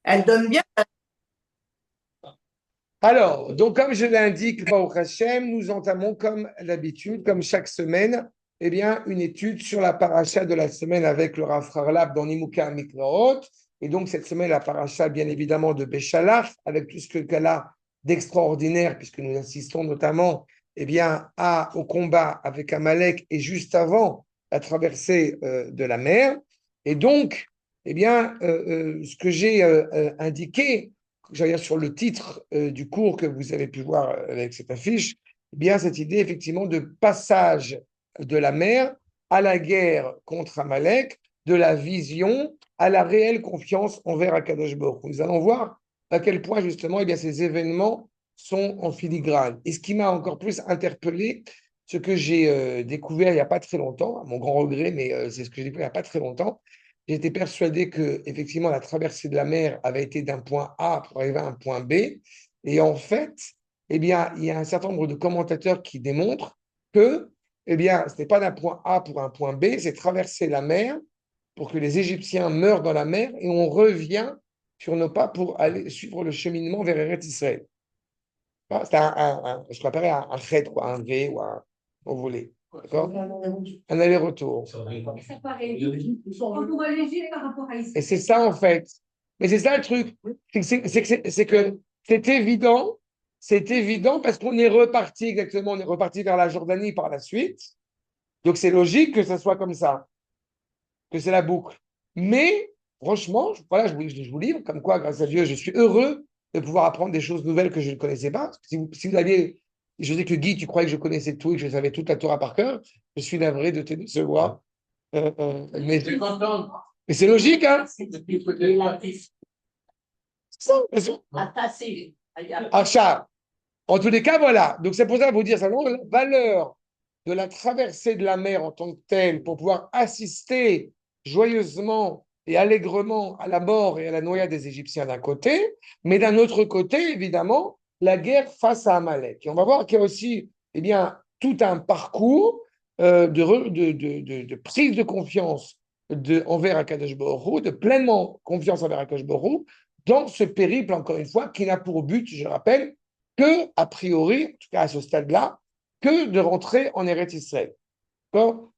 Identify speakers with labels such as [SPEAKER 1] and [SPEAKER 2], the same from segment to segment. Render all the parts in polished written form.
[SPEAKER 1] Elle donne bien.
[SPEAKER 2] Alors, donc comme je l'indique, Baruch Hashem, nous entamons comme d'habitude, comme chaque semaine, eh bien, une étude sur la paracha de la semaine avec le Rav Harlab dans Nimouka Miknaot. Et donc, cette semaine, la paracha, bien évidemment, de Béchalaf, avec tout ce qu'elle a d'extraordinaire, puisque nous assistons notamment eh bien, au combat avec Amalek et juste avant la traversée de la mer. Et donc, eh bien, ce que j'ai indiqué, j'allais dire sur le titre du cours que vous avez pu voir avec cette affiche, eh bien cette idée effectivement de passage de la mer à la guerre contre Amalek, de la vision à la réelle confiance envers Akadosh Baruch Hu. Nous allons voir à quel point justement eh bien, ces événements sont en filigrane. Et ce qui m'a encore plus interpellé, ce que j'ai découvert il n'y a pas très longtemps, à mon grand regret, mais c'est ce que j'ai découvert il n'y a pas très longtemps, j'étais persuadé que effectivement la traversée de la mer avait été d'un point A pour arriver à un point B. Et en fait, eh bien, il y a un certain nombre de commentateurs qui démontrent que eh bien, ce n'est pas d'un point A pour un point B, c'est traverser la mer pour que les Égyptiens meurent dans la mer et on revient sur nos pas pour aller suivre le cheminement vers Eretz Israël. C'est ce qu'on appelle un chet, quoi, un V ou un, vous voulez. D'accord? Un aller-retour.
[SPEAKER 1] Ça paraît encore léger par rapport à ici.
[SPEAKER 2] Et c'est ça, en fait. Mais c'est ça le truc. C'est que c'est évident parce qu'on est reparti exactement, on est reparti vers la Jordanie par la suite. Donc c'est logique que ça soit comme ça, que c'est la boucle. Mais franchement, voilà, je vous livre, comme quoi, grâce à Dieu, je suis heureux de pouvoir apprendre des choses nouvelles que je ne connaissais pas. Si vous aviez, je sais que Guy, tu croyais que je connaissais tout et que je savais toute la Torah par cœur, je suis navré de te décevoir. Mais c'est logique, hein? C'est ça, bien sûr. Achat. En tous les cas, voilà. Donc, c'est pour ça vous dire simplement la valeur de la traversée de la mer en tant que telle pour pouvoir assister joyeusement et allègrement à la mort et à la noyade des Égyptiens d'un côté, mais d'un autre côté, évidemment, la guerre face à Amalek. Et on va voir qu'il y a aussi eh bien, tout un parcours de prise de confiance envers Akadosh Baruch Hu, de pleinement confiance envers Akadosh Baruch Hu, dans ce périple, encore une fois, qui n'a pour but, je rappelle, que, a priori, en tout cas à ce stade-là, que de rentrer en Eretz Israël.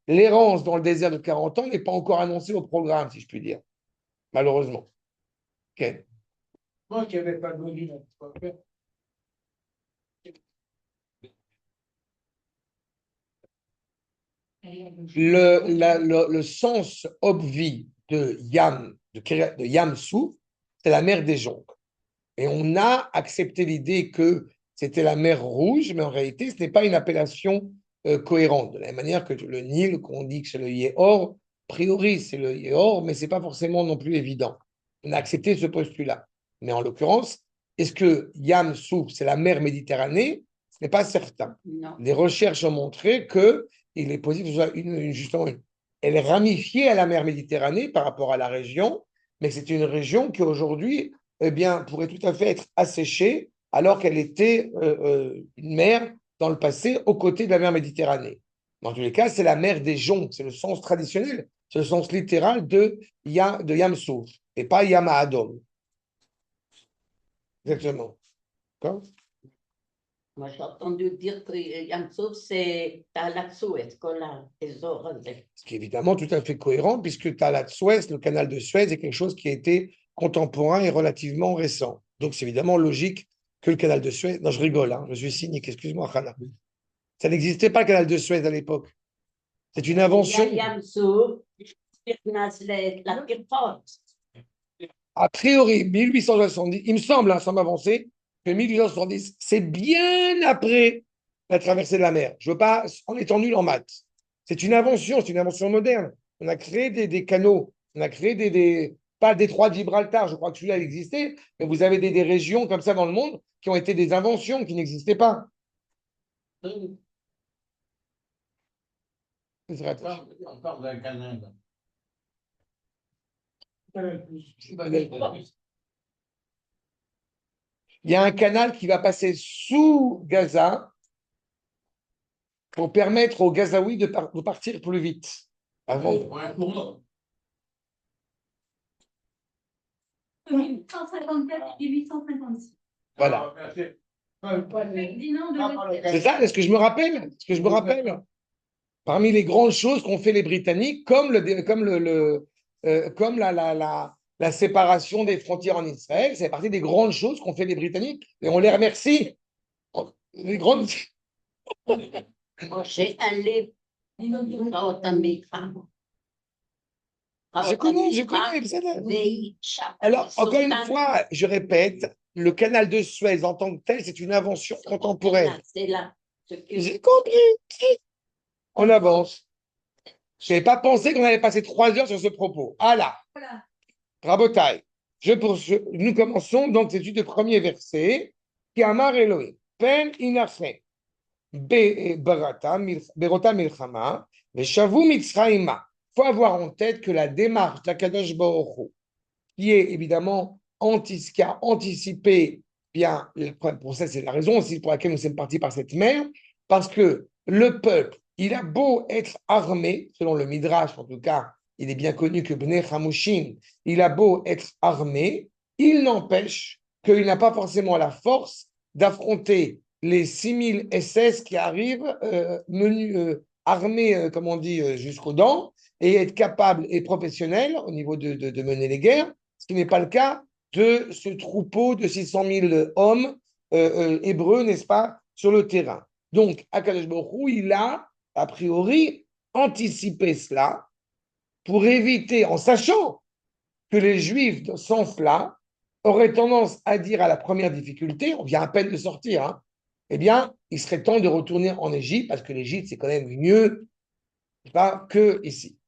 [SPEAKER 2] L'errance dans le désert de 40 ans n'est pas encore annoncée au programme, si je puis dire, malheureusement. Okay. Moi qui n'avais pas donné le sens obvi de Yam, de Yam Souf, c'est la mer des jonques. Et on a accepté l'idée que c'était la mer Rouge, mais en réalité, ce n'est pas une appellation cohérente. De la même manière que le Nil, qu'on dit que c'est le Yéhor, a priori, c'est le Yéhor, mais ce n'est pas forcément non plus évident. On a accepté ce postulat. Mais en l'occurrence, est-ce que Yam Souf, c'est la mer Méditerranée? Ce n'est pas certain.
[SPEAKER 1] Non.
[SPEAKER 2] Des recherches ont montré qu'il est possible que ce soit justement elle est ramifiée à la mer Méditerranée par rapport à la région, mais c'est une région qui aujourd'hui eh bien, pourrait tout à fait être asséchée alors qu'elle était une mer dans le passé aux côtés de la mer Méditerranée. Dans tous les cas, c'est la mer des joncs, c'est le sens traditionnel, c'est le sens littéral de Yam Souf et pas Yam Adom. Exactement. D'accord.
[SPEAKER 1] Moi, j'ai entendu dire que Yamsouf, c'est Talat Suez, כל האזור הזה.
[SPEAKER 2] Ce qui est évidemment tout à fait cohérent puisque Talat Suez, le canal de Suez, est quelque chose qui a été contemporain et relativement récent. Donc c'est évidemment logique que le canal de Suez. Non, je rigole, hein, je suis cynique, excuse-moi, Hannah. Ça n'existait pas le canal de Suez à l'époque. C'est une invention.
[SPEAKER 1] Yamsouf, נכנס לקרחות.
[SPEAKER 2] A priori, 1870, il me semble, hein, sans m'avancer, que 1870, c'est bien après la traversée de la mer. Je ne veux pas en étant nul en maths. C'est une invention moderne. On a créé des canaux, on a créé pas le détroit de Gibraltar, je crois que celui-là existait, mais vous avez des régions comme ça dans le monde qui ont été des inventions qui n'existaient pas.
[SPEAKER 3] On parle d'un canal.
[SPEAKER 2] Il y a un canal qui va passer sous Gaza pour permettre aux Gazaouis de partir plus vite. Avant.
[SPEAKER 4] 854 et 856.
[SPEAKER 2] Voilà.
[SPEAKER 3] Ah, merci.
[SPEAKER 4] Ferdinand de
[SPEAKER 2] C'est ça, est-ce que je me rappelle? Est-ce que je me rappelle? Parmi les grandes choses qu'ont fait les Britanniques, comme la séparation des frontières en Israël, c'est partie des grandes choses qu'ont fait les Britanniques. Et on les remercie. Les grandes...
[SPEAKER 1] משה עלה פרעות המלחמה.
[SPEAKER 2] Je connais, בסדר.
[SPEAKER 1] והיא שבה
[SPEAKER 2] Alors, encore une
[SPEAKER 1] בסולטן.
[SPEAKER 2] fois, je répète, le canal de Suez en tant que tel, c'est une invention contemporaine.
[SPEAKER 1] C'est là. Ce que
[SPEAKER 2] J'ai compris. On avance. Je n'avais pas pensé qu'on allait passer 3 heures sur ce propos. Ah là,
[SPEAKER 4] Voilà.
[SPEAKER 2] Rabotai, nous commençons donc l'étude du premier verset. Qui amar Elohim, pen inachem, berota milchama, veshavu mitzraïma. Il faut avoir en tête que la démarche d'Akadosh Baruch Hu, qui est évidemment qui a anticipé bien, pour ça c'est la raison aussi pour laquelle nous sommes partis par cette mer, parce que le peuple, il a beau être armé, selon le Midrash en tout cas, il est bien connu que Bnei Hamushim, il a beau être armé, il n'empêche qu'il n'a pas forcément la force d'affronter les 6000 SS qui arrivent armés, comme on dit, jusqu'aux dents, et être capable et professionnel au niveau de mener les guerres, ce qui n'est pas le cas de ce troupeau de 600 000 hommes hébreux, n'est-ce pas, sur le terrain. Donc, Akadosh Baruch Hu, il a priori, anticipé cela pour éviter, en sachant que les Juifs de ce sens-là auraient tendance à dire à la première difficulté, on vient à peine de sortir, hein, eh bien, il serait temps de retourner en Égypte, parce que l'Égypte, c'est quand même mieux, pas que ici.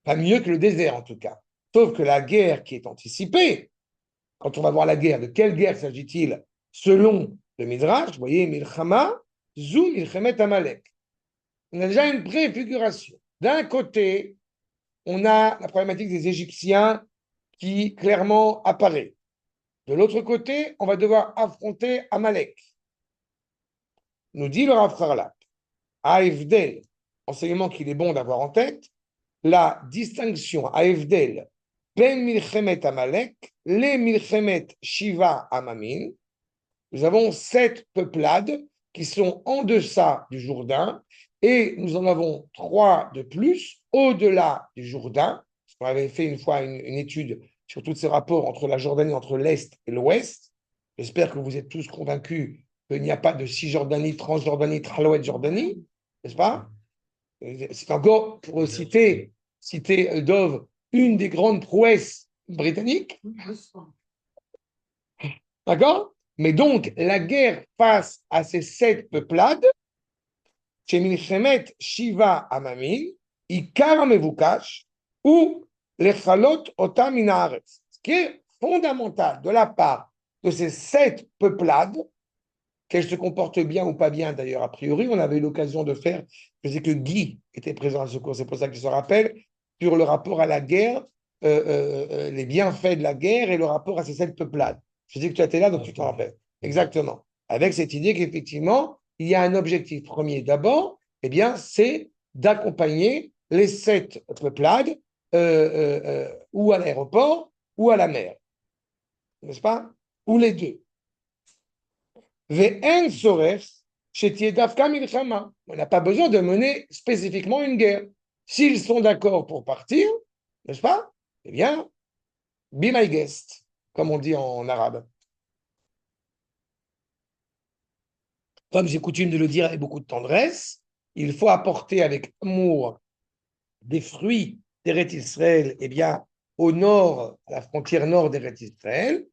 [SPEAKER 2] Pas mieux que le désert, en tout cas. Sauf que la guerre qui est anticipée, quand on va voir la guerre, de quelle guerre s'agit-il selon le Midrash? Vous voyez, Milchama, Zou Milchemet Amalek. On a déjà une préfiguration. D'un côté, on a la problématique des Égyptiens qui clairement apparaît. De l'autre côté, on va devoir affronter Amalek. Nous dit le Rav Harlap, AFDL, enseignement qu'il est bon d'avoir en tête, la distinction AFDL, Ben Milchemet Amalek, les Milchemet Shiva Amamin. Nous avons 7 peuplades qui sont en deçà du Jourdain et nous en avons 3 de plus au-delà du Jourdain. On avait fait une fois une étude sur tous ces rapports entre la Jordanie, entre l'Est et l'Ouest. J'espère que vous êtes tous convaincus qu'il n'y a pas de Cisjordanie, Transjordanie, Tralouet, Jordanie, n'est-ce pas? C'est encore, pour citer Dov, une des grandes prouesses britanniques. D'accord? Mais donc, la guerre face à ces 7 peuplades, chez Milchemet Shiva Amamin, Ikar Mevukash, ou les Chalot Otam Minaretz. Ce qui est fondamental de la part de ces 7 peuplades, qu'elles se comportent bien ou pas bien d'ailleurs, a priori, on avait eu l'occasion de faire, je sais que Guy était présent à ce cours, c'est pour ça qu'il se rappelle, sur le rapport à la guerre, les bienfaits de la guerre et le rapport à ces 7 peuplades. Je sais que tu étais là, donc tu t'en rappelles. Exactement. Avec cette idée qu'effectivement, il y a un objectif premier d'abord, eh bien, c'est d'accompagner les 7 peuplades ou à l'aéroport ou à la mer. N'est-ce pas? Ou les deux. Ve'en soref shetiye dafka milchama. On n'a pas besoin de mener spécifiquement une guerre. S'ils sont d'accord pour partir, n'est-ce pas? Eh bien, be my guest, comme on dit en arabe. Comme j'ai coutume de le dire avec beaucoup de tendresse, il faut apporter avec amour des fruits d'Eretz Israël, eh bien, au nord, à la frontière nord d'Eretz Israël.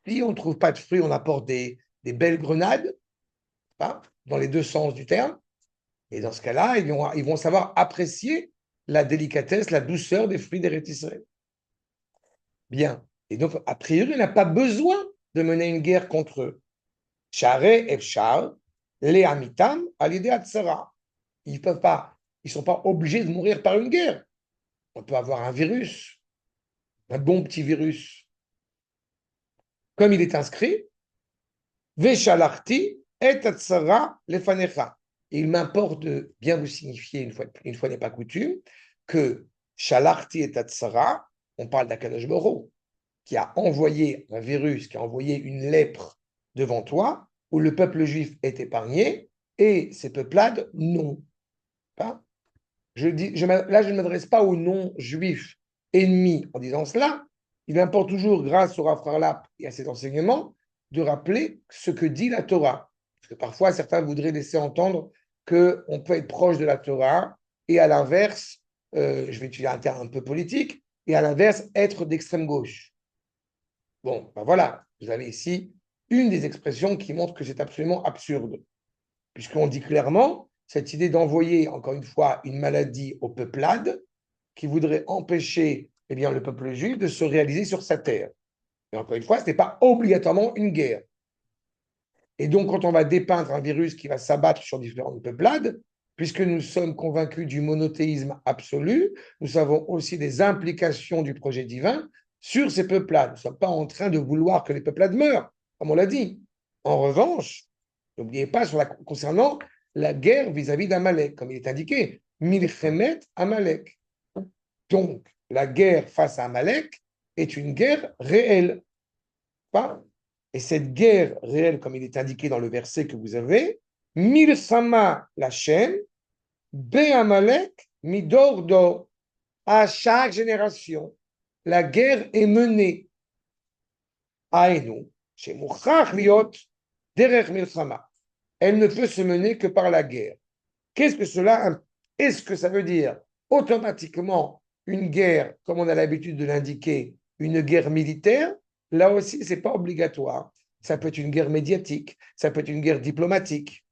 [SPEAKER 2] Si on ne trouve pas de fruits, on apporte des belles grenades, hein, dans les deux sens du terme. Et dans ce cas-là, ils vont savoir apprécier la délicatesse, la douceur des fruits d'Eretz Israël. Bien. Et donc, a priori, on n'a pas besoin de mener une guerre contre eux. Share Efshar, les Amitam, à l'idée Atzara. Ils ne sont pas obligés de mourir par une guerre. On peut avoir un virus, un bon petit virus. Comme il est inscrit, Veshalarti et Atzara lefanecha. Il m'importe de bien vous signifier, une fois n'est pas coutume, que Shalarti et Atzara, on parle d'Akadosh Baruch Hu. qui a envoyé un virus, qui a envoyé une lèpre devant toi, où le peuple juif est épargné, et ces peuplades, non. Hein. Là, je ne m'adresse pas aux non-juifs ennemis en disant cela. Il importe toujours, grâce au Rav Harlap et à ses enseignements, de rappeler ce que dit la Torah. Parce que parfois, certains voudraient laisser entendre qu'on peut être proche de la Torah et à l'inverse, je vais utiliser un terme un peu politique, et à l'inverse, être d'extrême gauche. Bon, ben voilà, vous avez ici une des expressions qui montre que c'est absolument absurde, puisqu'on dit clairement cette idée d'envoyer, encore une fois, une maladie aux peuplades qui voudrait empêcher le peuple juif de se réaliser sur sa terre. Et encore une fois, ce n'est pas obligatoirement une guerre. Et donc, quand on va dépeindre un virus qui va s'abattre sur différentes peuplades, puisque nous sommes convaincus du monothéisme absolu, nous savons aussi des implications du projet divin sur ces peuplades. Nous ne sommes pas en train de vouloir que les peuplades meurent, comme on l'a dit. En revanche, n'oubliez pas concernant la guerre vis-à-vis d'Amalek, comme il est indiqué, Milchemet Amalek. Donc, la guerre face à Amalek est une guerre réelle. Pas. Et cette guerre réelle, comme il est indiqué dans le verset que vous avez, Milchama Lachem, Be-Amalek, Midor Dor. À chaque génération, la guerre est menée. Aïnou, chez Mouchach Liot, Derech Milchama. Elle ne peut se mener que par la guerre. Qu'est-ce que cela? Est-ce que ça veut dire automatiquement une guerre, comme on a l'habitude de l'indiquer, une guerre militaire? Là aussi, ce n'est pas obligatoire. Ça peut être une guerre médiatique, ça peut être une guerre diplomatique.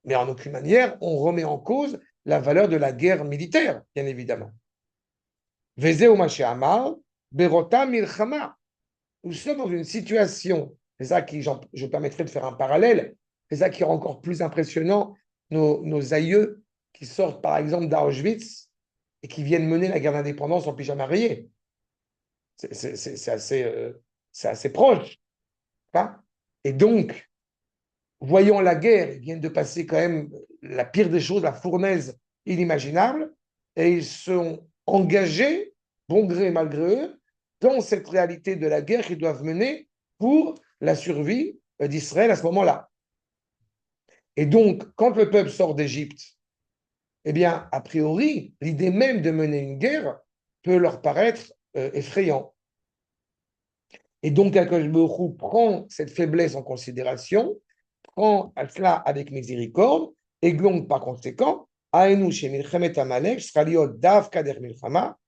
[SPEAKER 2] Mais en aucune manière, on remet en cause la valeur de la guerre militaire, bien évidemment. Vezeu Amar, Berota Milchama. Nous sommes dans une situation, c'est ça qui, je permettrai de faire un parallèle, c'est ça qui est encore plus impressionnant, nos aïeux qui sortent par exemple d'Auschwitz et qui viennent mener la guerre d'indépendance en pyjama rayé. C'est assez proche. Hein. Et donc, voyant la guerre, ils viennent de passer quand même la pire des choses, la fournaise inimaginable, et ils sont engagés, bon gré mal gré eux, dans cette réalité de la guerre qu'ils doivent mener pour la survie d'Israël à ce moment-là. Et donc, quand le peuple sort d'Égypte, eh bien, a priori, l'idée même de mener une guerre peut leur paraître effrayant. Et donc, Akadosh Baruch Hu prend cette faiblesse en considération, prend cela avec miséricorde, et donc, par conséquent, Aïnou chez Milchemet Amalek, Sraliot Dav Kader Milchama,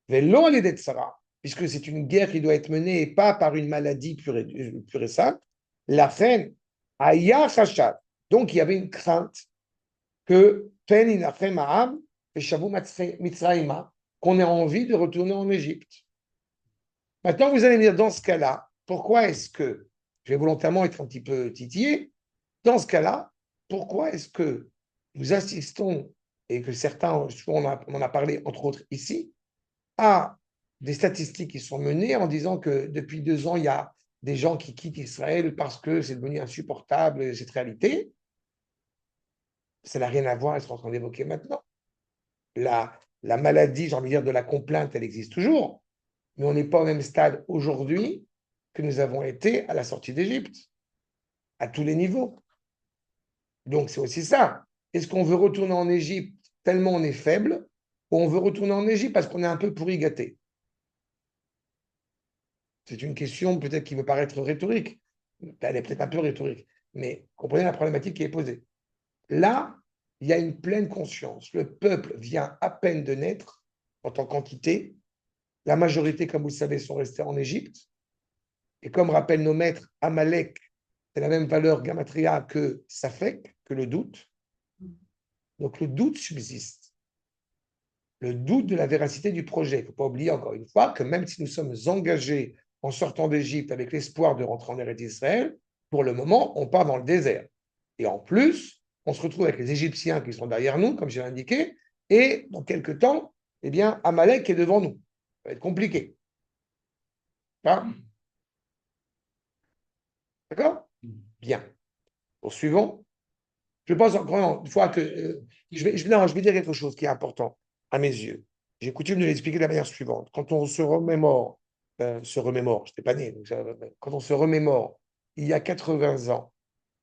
[SPEAKER 2] Velo Alidet Sarah, puisque c'est une guerre qui doit être menée et pas par une maladie pure et simple. La reine, Aya Chashat, donc il y avait une crainte que Pen Inachem Aham et Shavu Mitzraïma, qu'on ait envie de retourner en Égypte. Maintenant, vous allez me dire, dans ce cas-là, pourquoi est-ce que, je vais volontairement être un petit peu titillé, dans ce cas-là, pourquoi est-ce que nous assistons, et que certains, on en a parlé entre autres ici, à des statistiques qui sont menées en disant que depuis 2 ans, il y a des gens qui quittent Israël parce que c'est devenu insupportable, cette réalité. Ça n'a rien à voir avec ce qu'on est en train d'évoquer maintenant. La maladie, j'ai envie de dire, de la complainte, elle existe toujours, mais on n'est pas au même stade aujourd'hui que nous avons été à la sortie d'Égypte, à tous les niveaux. Donc c'est aussi ça. Est-ce qu'on veut retourner en Égypte tellement on est faible, ou on veut retourner en Égypte parce qu'on est un peu pourri gâté? C'est une question peut-être qui peut paraître rhétorique. Elle est peut-être un peu rhétorique, mais comprenez la problématique qui est posée. Là, il y a une pleine conscience. Le peuple vient à peine de naître en tant qu'entité. La majorité, comme vous le savez, sont restés en Égypte. Et comme rappellent nos maîtres, Amalek, c'est la même valeur gamatria que Safek, que le doute. Donc le doute subsiste. Le doute de la véracité du projet. Il ne faut pas oublier encore une fois que même si nous sommes engagés en sortant d'Égypte avec l'espoir de rentrer en Eretz Israël, pour le moment, on part dans le désert. Et en plus, on se retrouve avec les Égyptiens qui sont derrière nous, comme j'ai indiqué, et dans quelques temps, eh bien, Amalek est devant nous. Ça va être compliqué. Hein? D'accord? Bien. Poursuivons. Je pense encore une fois que je vais dire quelque chose qui est important à mes yeux. J'ai coutume de l'expliquer de la manière suivante. Quand on se remémore se remémore, je n'étais pas né, donc quand on se remémore, il y a 80 ans,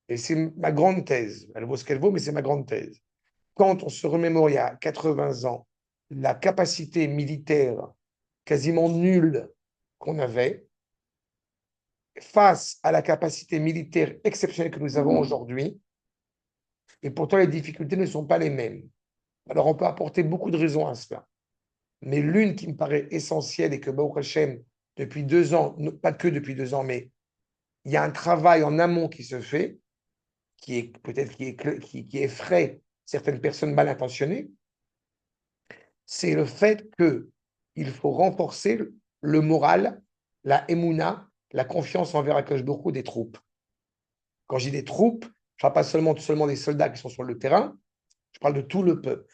[SPEAKER 2] et c'est ma grande thèse, elle vaut ce qu'elle vaut, mais c'est ma grande thèse. Quand on se remémore il y a 80 ans, la capacité militaire quasiment nulle qu'on avait, face à la capacité militaire exceptionnelle que nous avons aujourd'hui, et pourtant les difficultés ne sont pas les mêmes. Alors on peut apporter beaucoup de raisons à cela. Mais l'une qui me paraît essentielle et que Baruch Hashem, depuis 2 ans, pas que depuis 2 ans, mais il y a un travail en amont qui se fait, qui est peut-être qui effraie certaines personnes mal intentionnées, c'est le fait qu'il faut renforcer le moral, la émouna, la confiance envers Akadosh Baruch Hu des troupes. Quand je dis des troupes, je ne parle pas seulement des soldats qui sont sur le terrain, je parle de tout le peuple.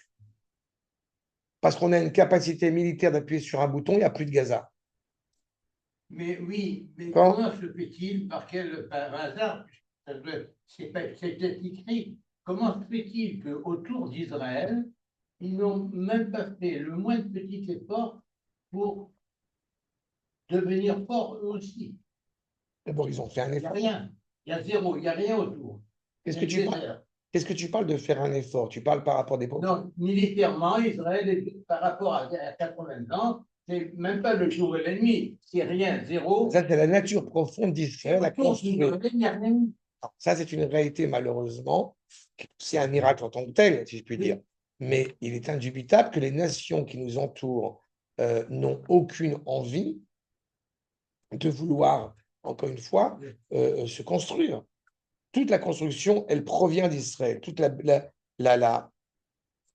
[SPEAKER 2] Parce qu'on a une capacité militaire d'appuyer sur un bouton, il n'y a plus de Gaza.
[SPEAKER 3] Mais oui, mais
[SPEAKER 2] Quand
[SPEAKER 3] comment se fait-il, par hasard, c'est écrit, comment se fait-il qu'autour d'Israël, ils n'ont même pas fait le moindre petit effort pour devenir forts eux aussi?
[SPEAKER 2] D'abord, ils ont fait un
[SPEAKER 3] Il n'y a
[SPEAKER 2] effort.
[SPEAKER 3] rien, il y a zéro, il n'y a rien autour.
[SPEAKER 2] Qu'est-ce
[SPEAKER 3] Il
[SPEAKER 2] que
[SPEAKER 3] y a
[SPEAKER 2] tu
[SPEAKER 3] le
[SPEAKER 2] parles?
[SPEAKER 3] désert.
[SPEAKER 2] Qu'est-ce que tu parles de faire un effort? Tu parles par rapport à des
[SPEAKER 3] Non, militairement, Israël, par rapport à 80 ans, c'est même pas le jour et la nuit, c'est rien, zéro.
[SPEAKER 2] Ça, c'est la nature profonde d'Israël à
[SPEAKER 3] Autour
[SPEAKER 2] construire.
[SPEAKER 3] d'Israël, il n'y a rien.
[SPEAKER 2] Ça, c'est une réalité, malheureusement. C'est un miracle en tant que tel, si je puis dire. Mais il est indubitable que les nations qui nous entourent n'ont aucune envie de vouloir, encore une fois, se construire. Toute la construction, elle provient d'Israël.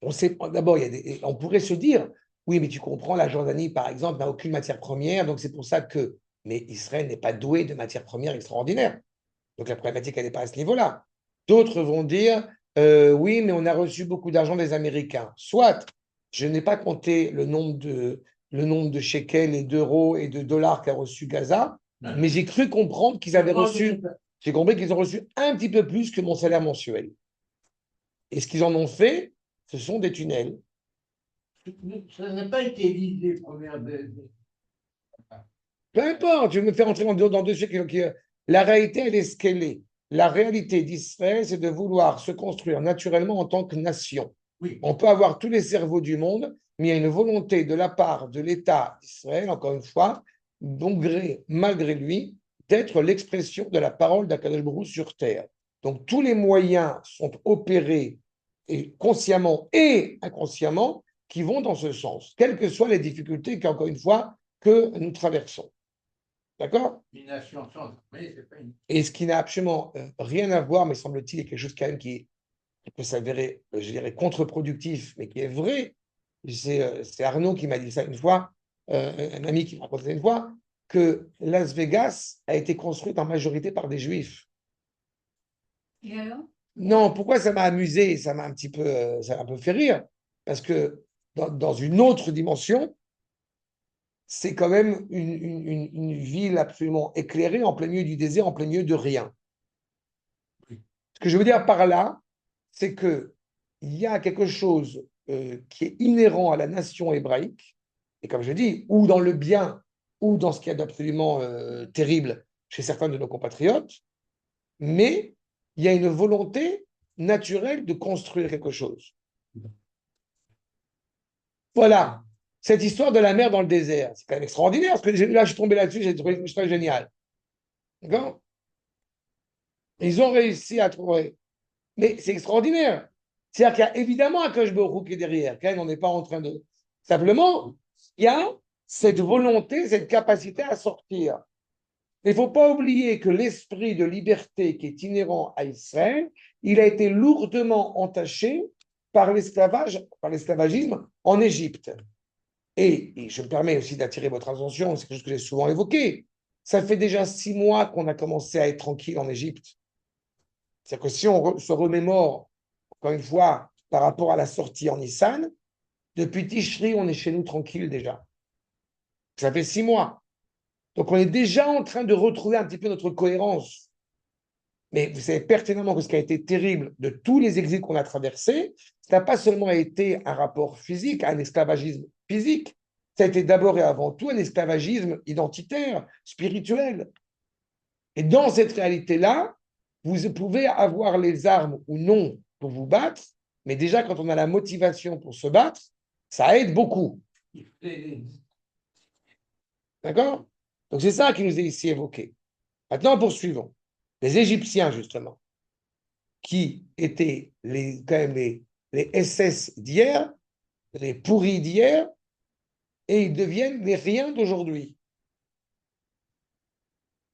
[SPEAKER 2] On sait, d'abord, on pourrait se dire, oui, mais tu comprends, la Jordanie, par exemple, n'a aucune matière première, donc c'est pour ça que. Mais Israël n'est pas doué de matières premières extraordinaires. Donc la problématique, elle n'est pas à ce niveau-là. D'autres vont dire, oui, mais on a reçu beaucoup d'argent des Américains. Soit, je n'ai pas compté le nombre de shekels et d'euros et de dollars qu'a reçu Gaza, mais j'ai cru comprendre qu'ils avaient reçu, j'ai compris qu'ils ont reçu un petit peu plus que mon salaire mensuel. Et ce qu'ils en ont fait, ce sont des tunnels.
[SPEAKER 3] Ça n'a pas été l'idée première
[SPEAKER 2] Peu importe, je vais me faire entrer dans deux sujets la réalité, elle est ce qu'elle est. La réalité d'Israël, c'est de vouloir se construire naturellement en tant que nation.
[SPEAKER 3] Oui.
[SPEAKER 2] On peut avoir tous les cerveaux du monde, mais il y a une volonté de la part de l'État d'Israël, encore une fois, malgré lui, d'être l'expression de la parole d'Akadosh Baruch Hu sur terre. Donc tous les moyens sont opérés et consciemment et inconsciemment qui vont dans ce sens, quelles que soient les difficultés qu'encore une fois que nous traversons. D'accord?
[SPEAKER 3] Une nation sans. Oui, c'est pas une.
[SPEAKER 2] Et ce qui n'a absolument rien à voir, mais semble-t-il, est quelque chose quand même qui peut s'avérer, je dirais, contre-productif, mais qui est vrai. C'est Arnaud qui m'a dit ça une fois, un ami qui m'a raconté ça une fois, que Las Vegas a été construite en majorité par des juifs.
[SPEAKER 4] Et alors?
[SPEAKER 2] Non, pourquoi ça m'a amusé, ça m'a un peu fait rire, parce que dans une autre dimension, c'est quand même une ville absolument éclairée en plein milieu du désert, en plein milieu de rien. Ce que je veux dire par là, c'est qu'il y a quelque chose qui est inhérent à la nation hébraïque, et comme je dis, ou dans le bien, ou dans ce qu'il y a d'absolument terrible chez certains de nos compatriotes, mais il y a une volonté naturelle de construire quelque chose. Voilà. Cette histoire de la mer dans le désert, c'est quand même extraordinaire, parce que là, je suis tombé là-dessus, j'ai trouvé ça génial. D'accord? Ils ont réussi à trouver. Mais c'est extraordinaire. C'est-à-dire qu'il y a évidemment un Akadosh Baruch Hu qui est derrière. Quand même, on n'est pas en train de. Simplement, il y a cette volonté, cette capacité à sortir. Il ne faut pas oublier que l'esprit de liberté qui est inhérent à Israël, il a été lourdement entaché par l'esclavagisme en Égypte. Et je me permets aussi d'attirer votre attention, c'est quelque chose que j'ai souvent évoqué. Ça fait déjà 6 mois qu'on a commencé à être tranquille en Égypte. C'est-à-dire que si on se remémore, encore une fois, par rapport à la sortie en Nissan, depuis Tishri, on est chez nous tranquille déjà. Ça fait 6 mois. Donc on est déjà en train de retrouver un petit peu notre cohérence. Mais vous savez pertinemment que ce qui a été terrible de tous les exils qu'on a traversés, ça n'a pas seulement été un rapport physique, un esclavagisme physique, ça a été d'abord et avant tout un esclavagisme identitaire, spirituel. Et dans cette réalité-là, vous pouvez avoir les armes ou non pour vous battre, mais déjà quand on a la motivation pour se battre, ça aide beaucoup. D'accord? Donc c'est ça qui nous est ici évoqué. Maintenant, poursuivons. Les Égyptiens, justement, qui étaient quand même les SS d'hier, les pourris d'hier, et ils deviennent les riens d'aujourd'hui.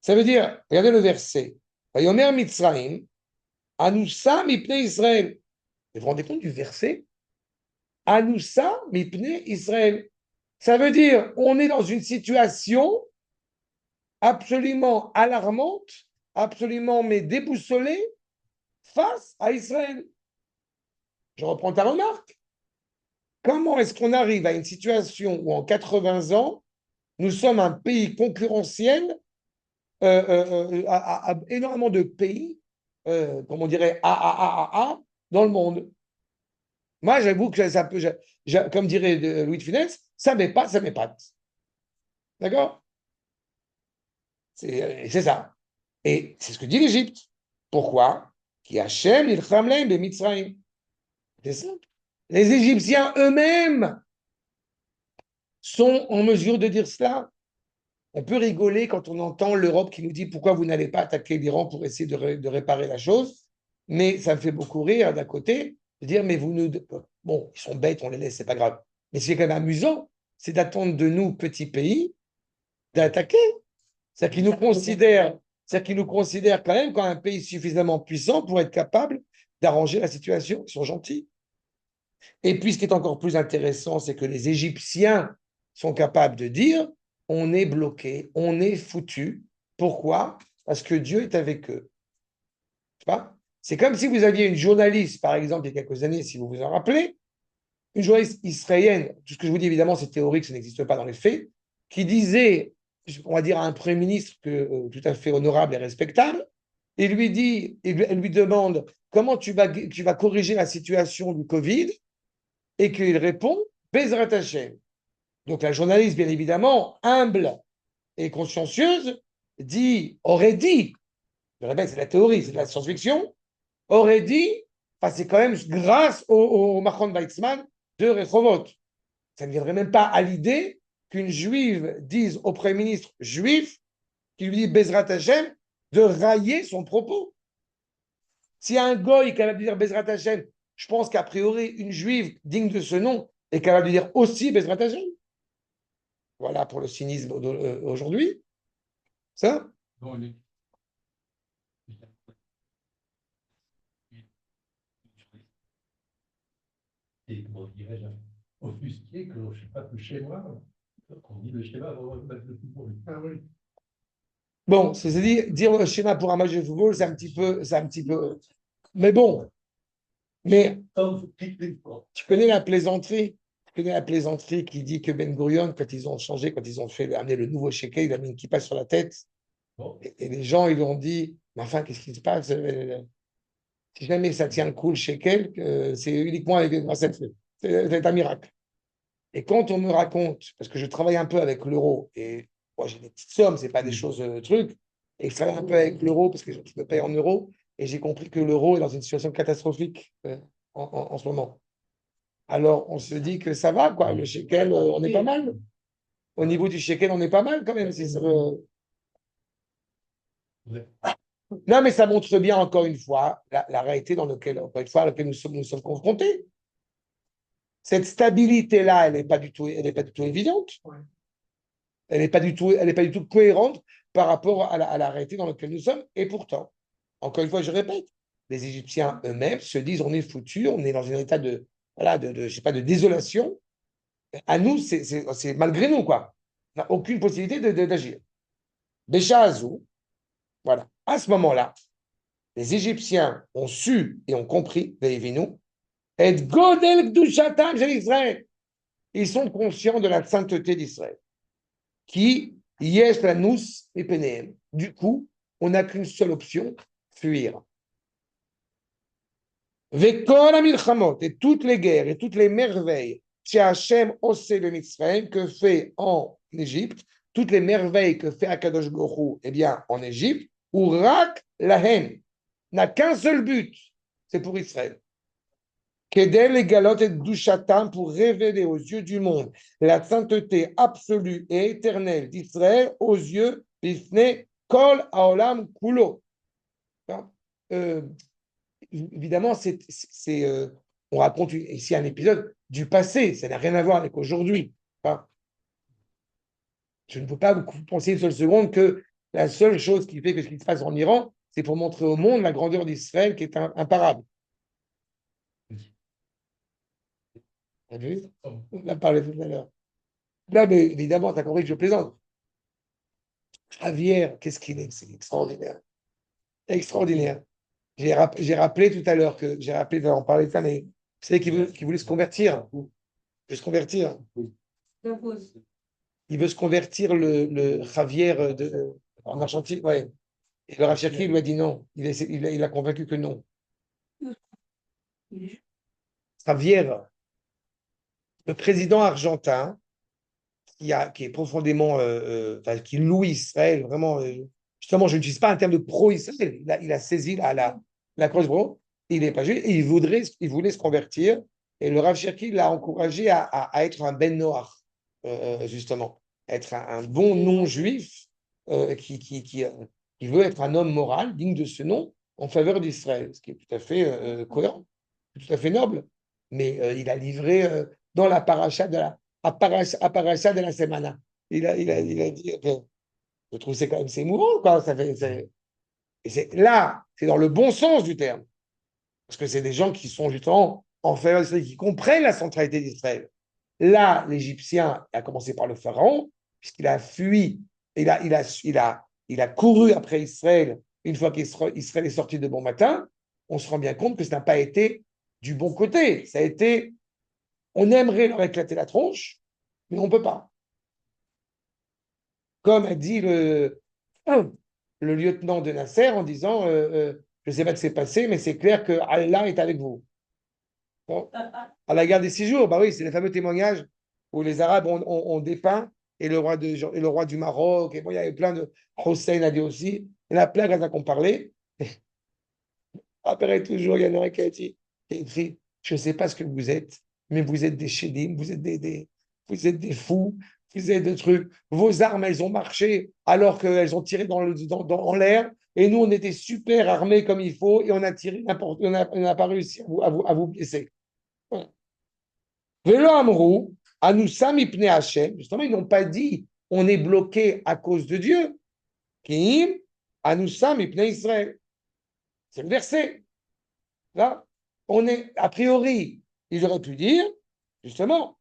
[SPEAKER 2] Ça veut dire, regardez le verset. Vayomer Mitzraim, Anoussa mipne Israël. Vous vous rendez compte du verset? Anoussa mipne Israël. Ça veut dire, on est dans une situation absolument alarmante, absolument mais déboussolée face à Israël. Je reprends ta remarque. Comment est-ce qu'on arrive à une situation où en 80 ans, nous sommes un pays concurrentiel à énormément de pays, comme on dirait AAA, dans le monde. Moi, j'avoue que ça peut, comme dirait Louis de Funès, ça m'épate, ça m'épate. D'accord? C'est ça. Et c'est ce que dit l'Égypte. Pourquoi? Qui Hachem, il Chamlem, les Mitzrayim. C'est simple. Les Égyptiens eux-mêmes sont en mesure de dire cela. On peut rigoler quand on entend l'Europe qui nous dit pourquoi vous n'allez pas attaquer l'Iran pour essayer de réparer la chose, mais ça me fait beaucoup rire d'un côté de dire mais vous nous... Bon, ils sont bêtes, on les laisse, c'est pas grave. Mais ce qui est quand même amusant, c'est d'attendre de nous, petits pays, d'attaquer. C'est-à-dire qu'ils nous considèrent quand même comme un pays suffisamment puissant pour être capable d'arranger la situation. Ils sont gentils. Et puis, ce qui est encore plus intéressant, c'est que les Égyptiens sont capables de dire on est bloqué, on est foutu. Pourquoi? Parce que Dieu est avec eux. C'est comme si vous aviez une journaliste, par exemple, il y a quelques années, si vous vous en rappelez, une journaliste israélienne, tout ce que je vous dis évidemment, c'est théorique, ça n'existe pas dans les faits, qui disait, on va dire à un Premier ministre tout à fait honorable et respectable, et lui dit, elle lui demande comment tu vas corriger la situation du Covid, et qu'il répond Bezrat Hashem. Donc la journaliste, bien évidemment, humble et consciencieuse, aurait dit, je répète, c'est la théorie, c'est de la science-fiction, aurait dit, enfin, c'est quand même grâce au Machon Weizmann de Rehovot. Ça ne viendrait même pas à l'idée qu'une juive dise au Premier ministre juif, qui lui dit Bezrat Hashem, de railler son propos. S'il y a un goy qui a de dire Bezrat Hashem, je pense qu'a priori, une juive digne de ce nom est capable de dire aussi Bezrat Hashem. Voilà pour le cynisme aujourd'hui. Ça?
[SPEAKER 5] Et comment dirais-je, offusqué que je ne sais pas que chez moi, on dit le schéma avant de mettre le football. Ah oui.
[SPEAKER 2] Bon, c'est-à-dire dire le schéma pour un match de football, c'est un petit peu. Mais bon. Mais tu connais la plaisanterie? Tu connais la plaisanterie qui dit que Ben Gurion, quand ils ont changé, quand ils ont amené le nouveau shekel, il a mis une kippa sur la tête. Bon. Et les gens, ils lui ont dit, mais enfin, qu'est-ce qui se passe? Si jamais ça tient le coup, le shekel, c'est uniquement grâce à Dieu. C'est un miracle. Et quand on me raconte, parce que je travaille un peu avec l'euro, et moi j'ai des petites sommes, c'est pas des choses trucs, et je travaille un peu avec l'euro parce que je me paye en euros, et j'ai compris que l'euro est dans une situation catastrophique en ce moment. Alors on se dit que ça va, quoi. Le shekel, on est pas mal. Au niveau du shekel, on est pas mal quand même. Non, mais ça montre bien, encore une fois, la réalité dans laquelle, encore une fois, à laquelle nous sommes confrontés. Cette stabilité-là, elle n'est pas du tout évidente. Ouais. Elle n'est pas du tout cohérente par rapport à la réalité dans laquelle nous sommes. Et pourtant, encore une fois, je répète, les Égyptiens eux-mêmes se disent on est foutus, on est dans un état je sais pas, de désolation. À nous, c'est malgré nous, quoi. On n'a aucune possibilité d'agir. Bécha Azou, voilà. À ce moment-là, les Égyptiens ont su et ont compris, nous, et Godel Gdushatam chez Israël. Ils sont conscients de la sainteté d'Israël. Qui yes la nous et pénéem. Du coup, on n'a qu'une seule option, fuir. Vekol milchamot, et toutes les guerres et toutes les merveilles chez Hachem Osé le Mitzrayim, que fait en Égypte, toutes les merveilles que fait Akadosh Baruch Hu, eh bien, en Égypte, ou Rak Lahem, n'a qu'un seul but, c'est pour Israël. Kedel et Galot et Dushatam, pour révéler aux yeux du monde la sainteté absolue et éternelle d'Israël aux yeux d'Ifne Kol Haolam Kulo. Évidemment, on raconte ici un épisode du passé, ça n'a rien à voir avec aujourd'hui. Hein. Je ne peux pas vous penser une seule seconde que la seule chose qui fait que ce qui se passe en Iran, c'est pour montrer au monde la grandeur d'Israël qui est imparable. T'as vu? On a parlé tout à l'heure. Là, mais évidemment, tu as compris que je plaisante. Javier, qu'est-ce qu'il est? C'est extraordinaire. Extraordinaire. J'ai rappelé tout à l'heure que j'ai rappelé, on parlait de ça, mais vous savez qu'il voulait se convertir. Il veut se convertir. Il veut se convertir, le Javier en Argentine. Ouais. Et le Rav Cherki lui a dit non. Il a convaincu que non. Javier, le président argentin, qui est profondément, qui loue Israël, vraiment, justement, je n'utilise pas un terme de pro-Israël, il a saisi la cause pro, il n'est pas juif, et il voulait se convertir, et le Rav Cherki l'a encouragé à être un Ben Noach, justement, être un bon non-juif qui veut être un homme moral, digne de ce nom, en faveur d'Israël, ce qui est tout à fait cohérent, tout à fait noble, mais il a livré dans la paracha de la Semana. Il a dit, je trouve que c'est quand même émouvant, quoi. Là, c'est dans le bon sens du terme. Parce que c'est des gens qui sont justement en faveur d'Israël, qui comprennent la centralité d'Israël. Là, l'Égyptien, a commencé par le pharaon, puisqu'il a fui, il a couru après Israël une fois qu'Israël est sorti de bon matin. On se rend bien compte que ça n'a pas été du bon côté. Ça a été, on aimerait leur éclater la tronche, mais on ne peut pas. Comme a dit le lieutenant de Nasser en disant je ne sais pas ce qui s'est passé, mais c'est clair que Allah est avec vous. Bon. À la guerre des 6 jours, bah oui, c'est les fameux témoignages où les Arabes ont dépeint, et le roi du Maroc, et bon, il y avait plein de. Hossein a dit aussi, il y en a plein qui ont parlé. Après, toujours, il y en a un qui a écrit je ne sais pas ce que vous êtes, mais vous êtes des chédim, vous êtes des fous, vous êtes des trucs. Vos armes, elles ont marché alors qu'elles ont tiré en l'air. Et nous, on était super armés comme il faut et on a tiré on n'a pas réussi à vous blesser. Vélo Amrou, Anoussam Ipne Hachem, justement, ils n'ont pas dit on est bloqué à cause de Dieu. Kim, Anoussam Ipne Israël. C'est le verset. Là, on est, a priori, ils auraient pu dire, justement,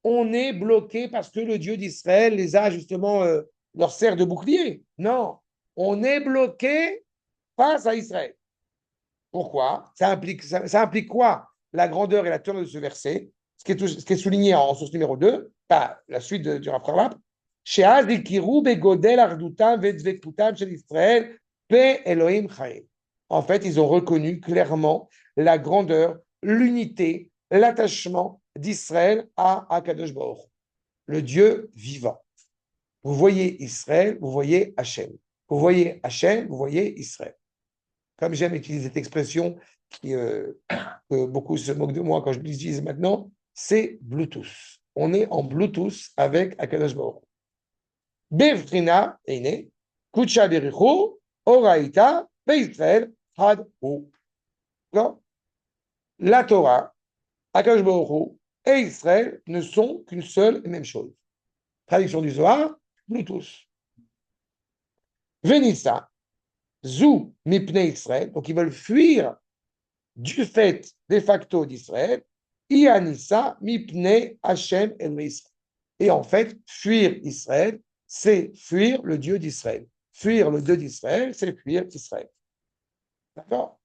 [SPEAKER 2] on est bloqué parce que le Dieu d'Israël les a justement, leur sert de bouclier. Non, on est bloqué face à Israël. Pourquoi? Ça implique quoi? La grandeur et la teneur de ce verset, ce qui est souligné en source numéro 2, la suite du Rav Charlap. En fait, ils ont reconnu clairement la grandeur, l'unité, l'attachement d'Israël à Akadosh Baruch, le Dieu vivant. Vous voyez Israël, vous voyez Hachem. Vous voyez Hachem, vous voyez Israël. Comme j'aime utiliser cette expression que beaucoup se moquent de moi quand je l'utilise maintenant, c'est Bluetooth. On est en Bluetooth avec Akadosh Baruch. Befrina, Eine, Kucha Berichu, Oraita, Israël, Had Hu. La Torah, Akadosh Baruch Hu et Israël ne sont qu'une seule et même chose. Traduction du Zohar, Bluetooth. Venissa, Zou Mipne Israël, donc ils veulent fuir du fait de facto d'Israël, Ianissa Mipne Hashem El Israël. Et en fait, fuir Israël, c'est fuir le Dieu d'Israël. Fuir le Dieu d'Israël, c'est fuir Israël. D'accord?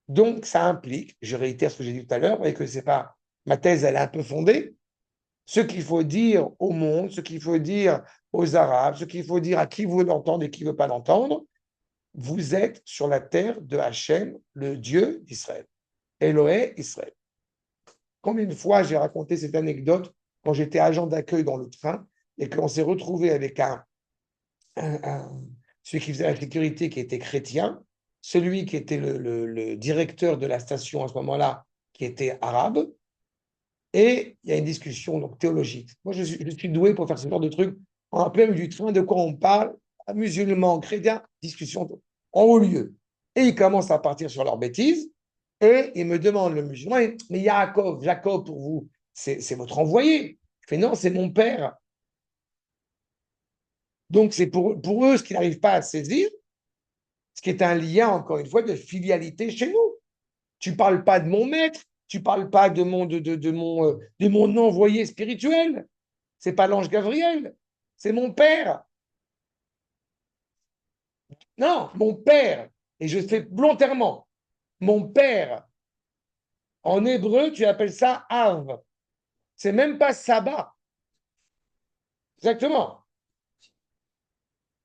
[SPEAKER 2] Donc, ça implique, je réitère ce que j'ai dit tout à l'heure, et que c'est pas, ma thèse, elle est un peu fondée, ce qu'il faut dire au monde, ce qu'il faut dire aux Arabes, ce qu'il faut dire à qui veut l'entendre et qui ne veut pas l'entendre, vous êtes sur la terre de Hachem, le Dieu d'Israël. Elohé Israël. Combien de fois j'ai raconté cette anecdote quand j'étais agent d'accueil dans le train et qu'on s'est retrouvé avec celui qui faisait la sécurité qui était chrétien, celui qui était le directeur de la station à ce moment-là qui était arabe, et il y a une discussion donc, théologique. Moi, je suis doué pour faire ce genre de trucs. En plein milieu du train, de quoi on parle? Musulmans, chrétiens, discussion en haut lieu. Et ils commencent à partir sur leurs bêtises, et ils me demandent, le musulman, mais Jacob, Jacob pour vous, c'est votre envoyé. Je fais non, c'est mon père. Donc, c'est pour eux ce qu'ils n'arrivent pas à saisir, ce qui est un lien, encore une fois, de filialité chez nous. Tu ne parles pas de mon maître, tu ne parles pas de mon envoyé spirituel. Ce n'est pas l'ange Gabriel, c'est mon père. Non, mon père. Et je fais volontairement. Mon père. En hébreu, tu appelles ça Av. C'est même pas Sabbat. Exactement.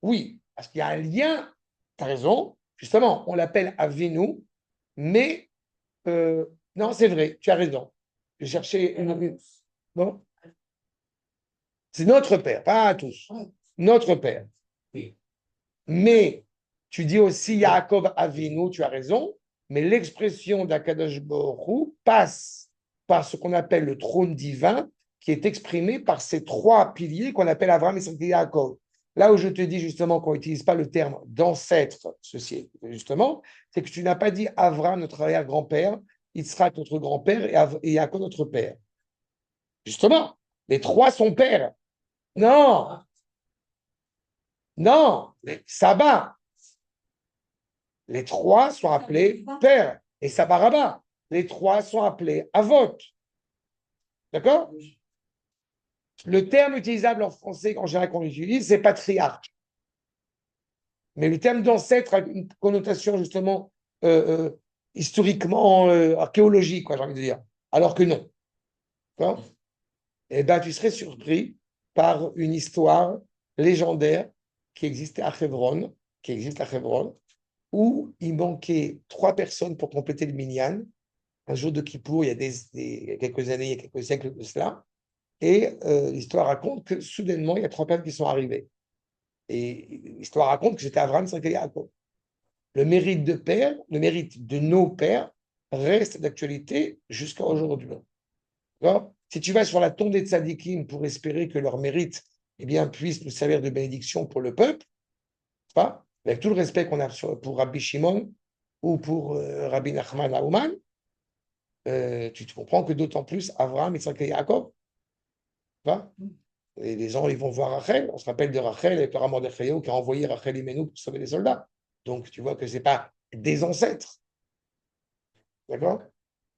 [SPEAKER 2] Oui, parce qu'il y a un lien. Tu as raison. Justement, on l'appelle Avinu, mais non, c'est vrai, tu as raison. Je cherchais bon. C'est notre père, pas à tous. Notre père.
[SPEAKER 3] Oui.
[SPEAKER 2] Mais tu dis aussi Yaakov Avinu, tu as raison, mais l'expression d'Akadosh Baruch Hu passe par ce qu'on appelle le trône divin, qui est exprimé par ces trois piliers qu'on appelle Abraham, Isaac et Yaakov. Là où je te dis justement qu'on n'utilise pas le terme d'ancêtre, ceci justement, c'est que tu n'as pas dit Abraham, notre arrière-grand-père, Yitzhak, notre grand-père, et Yaakov, notre père. Justement, les trois sont pères. Non, non, Saba. Les trois sont appelés pères. Et Sabaraba. Les trois sont appelés Avot. D'accord? Le terme utilisable en français, en général, qu'on utilise, c'est patriarche. Mais le terme d'ancêtre a une connotation, justement, historiquement archéologique, quoi, j'ai envie de dire. Alors que non. D'accord? Eh bien, tu serais surpris par une histoire légendaire qui existait à Hebron, qui existe à Hebron, où il manquait 3 personnes pour compléter le minyan, un jour de Kippour, il y a il y a quelques années, il y a quelques siècles de cela, et l'histoire raconte que soudainement, il y a 3 personnes qui sont arrivées. Et l'histoire raconte que c'était Abraham, Isaac et Yaakov. Le mérite de père, le mérite de nos pères reste d'actualité jusqu'à aujourd'hui. Si tu vas sur la tombe des tzadikim pour espérer que leur mérite eh bien, puisse nous servir de bénédiction pour le peuple, pas avec tout le respect qu'on a pour Rabbi Shimon ou pour Rabbi Nachman Aouman, tu te comprends que d'autant plus Abraham, Isaac et Yaakov, pas et les gens ils vont voir Rachel, on se rappelle de Rachel avec le Ramon de Chayou qui a envoyé Rachel Imenu pour sauver les soldats. Donc tu vois que ce n'est pas des ancêtres, d'accord?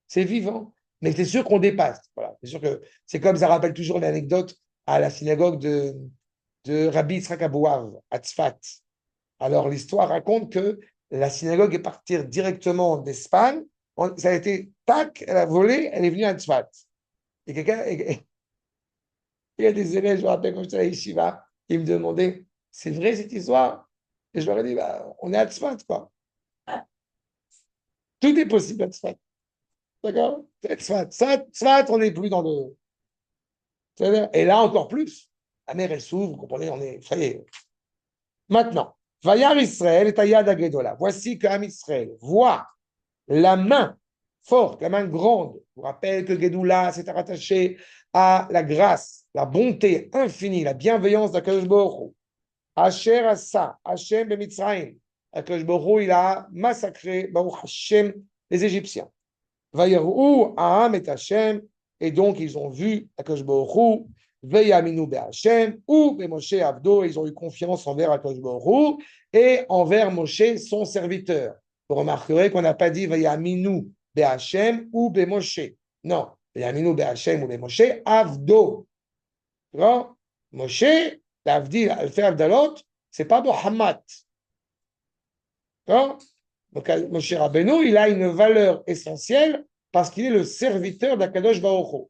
[SPEAKER 2] C'est vivant, mais c'est sûr qu'on dépasse. Voilà. C'est sûr que c'est comme ça rappelle toujours l'anecdote à la synagogue de Rabbi Yitzhak Abouav à Tzfat. Alors, l'histoire raconte que la synagogue est partie directement d'Espagne. Ça a été, tac, elle a volé, elle est venue à Tzfat. Et il y a des élèves, je me rappelle quand j'étais à Yeshiva, ils me demandaient, c'est vrai cette histoire? Et je leur ai dit, bah, on est à Tzfat, quoi. Tout est possible à Tzfat. D'accord? Tzfat, on n'est plus dans le. Et là, encore plus. La mer, elle s'ouvre, vous comprenez, ça y est. Maintenant, Vayar Israël et Ayad Agedola. Voici qu'Am Israël voit la main forte, la main grande. Je vous rappelle que Gedoula s'est rattaché à la grâce, la bonté infinie, la bienveillance d'Akadosh Baruch Hu. Asher Asa, Hashem Bemitzrayim. Akadosh Baruch Hu, il a massacré, Baruch Hashem, les Égyptiens. Vayeru Aham et Hashem, et donc ils ont vu Akadosh Baruch Hu, Veyaminu Be'Hashem, ou Moshe Avdo, ils ont eu confiance envers Akadosh Baruch Hu et envers Moshe, son serviteur. Vous remarquerez qu'on n'a pas dit Veyaminu Be'Hashem ou Moshe. Non, Veyaminu Be'Hashem ou Moshe, Avdo. D'accord? Moshe, l'Avdi, le fait Avdalot, c'est pas Mohammed. D'accord? Donc, Moshe Rabbeinu, il a une valeur essentielle parce qu'il est le serviteur d'Akadosh Baruch Hu.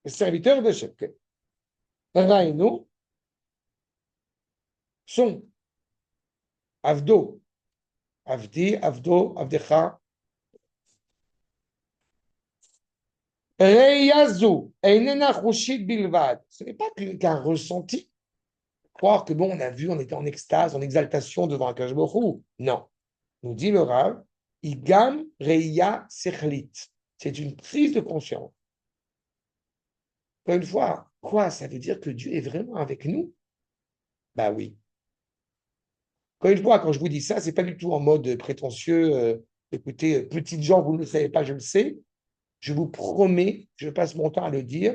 [SPEAKER 2] Le serviteur de Shekel. Raïnu, son Avdo, Avdi, Avdo, Avdecha. Reyazu, einena chushit bilvad. Ce n'est pas qu'un ressenti. Croire que bon, on a vu, on était en extase, en exaltation devant un Baruch. Non. Nous dit le Rav, Igam Reya Sechlit. C'est une prise de conscience. Encore une fois, quoi? Ça veut dire que Dieu est vraiment avec nous? Bah oui. Encore une fois, quand je vous dis ça, c'est pas du tout en mode prétentieux. Écoutez, petites gens, vous ne le savez pas, je le sais. Je vous promets, je passe mon temps à le dire,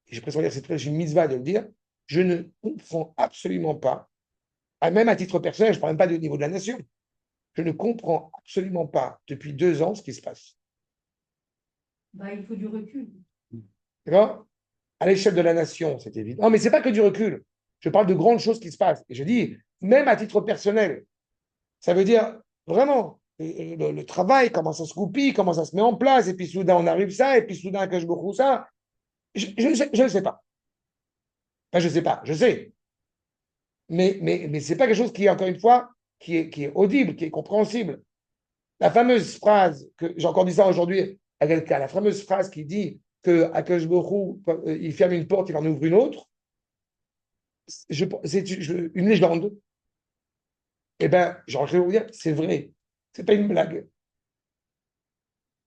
[SPEAKER 2] et je préfère dire c'est une mitzvah de le dire, je ne comprends absolument pas, même à titre personnel, je ne parle même pas du niveau de la nation, je ne comprends absolument pas depuis 2 ans ce qui se passe.
[SPEAKER 4] Bah, il faut du recul.
[SPEAKER 2] D'accord? À l'échelle de la nation, c'est évident. Non, mais ce n'est pas que du recul. Je parle de grandes choses qui se passent. Et je dis, même à titre personnel, ça veut dire vraiment, le travail, comment ça se goupille, comment ça se met en place, et puis soudain on arrive ça, et puis soudain que je me ça. Je ne sais pas. Enfin, je ne sais pas, je sais. Mais ce n'est pas quelque chose qui, encore une fois, qui est audible, qui est compréhensible. La fameuse phrase, que j'ai encore dit ça aujourd'hui à quelqu'un, la fameuse phrase qui dit que Akash Borou, il ferme une porte, il en ouvre une autre, c'est une légende. Eh bien, je vais vous dire, c'est vrai. Ce n'est pas une blague.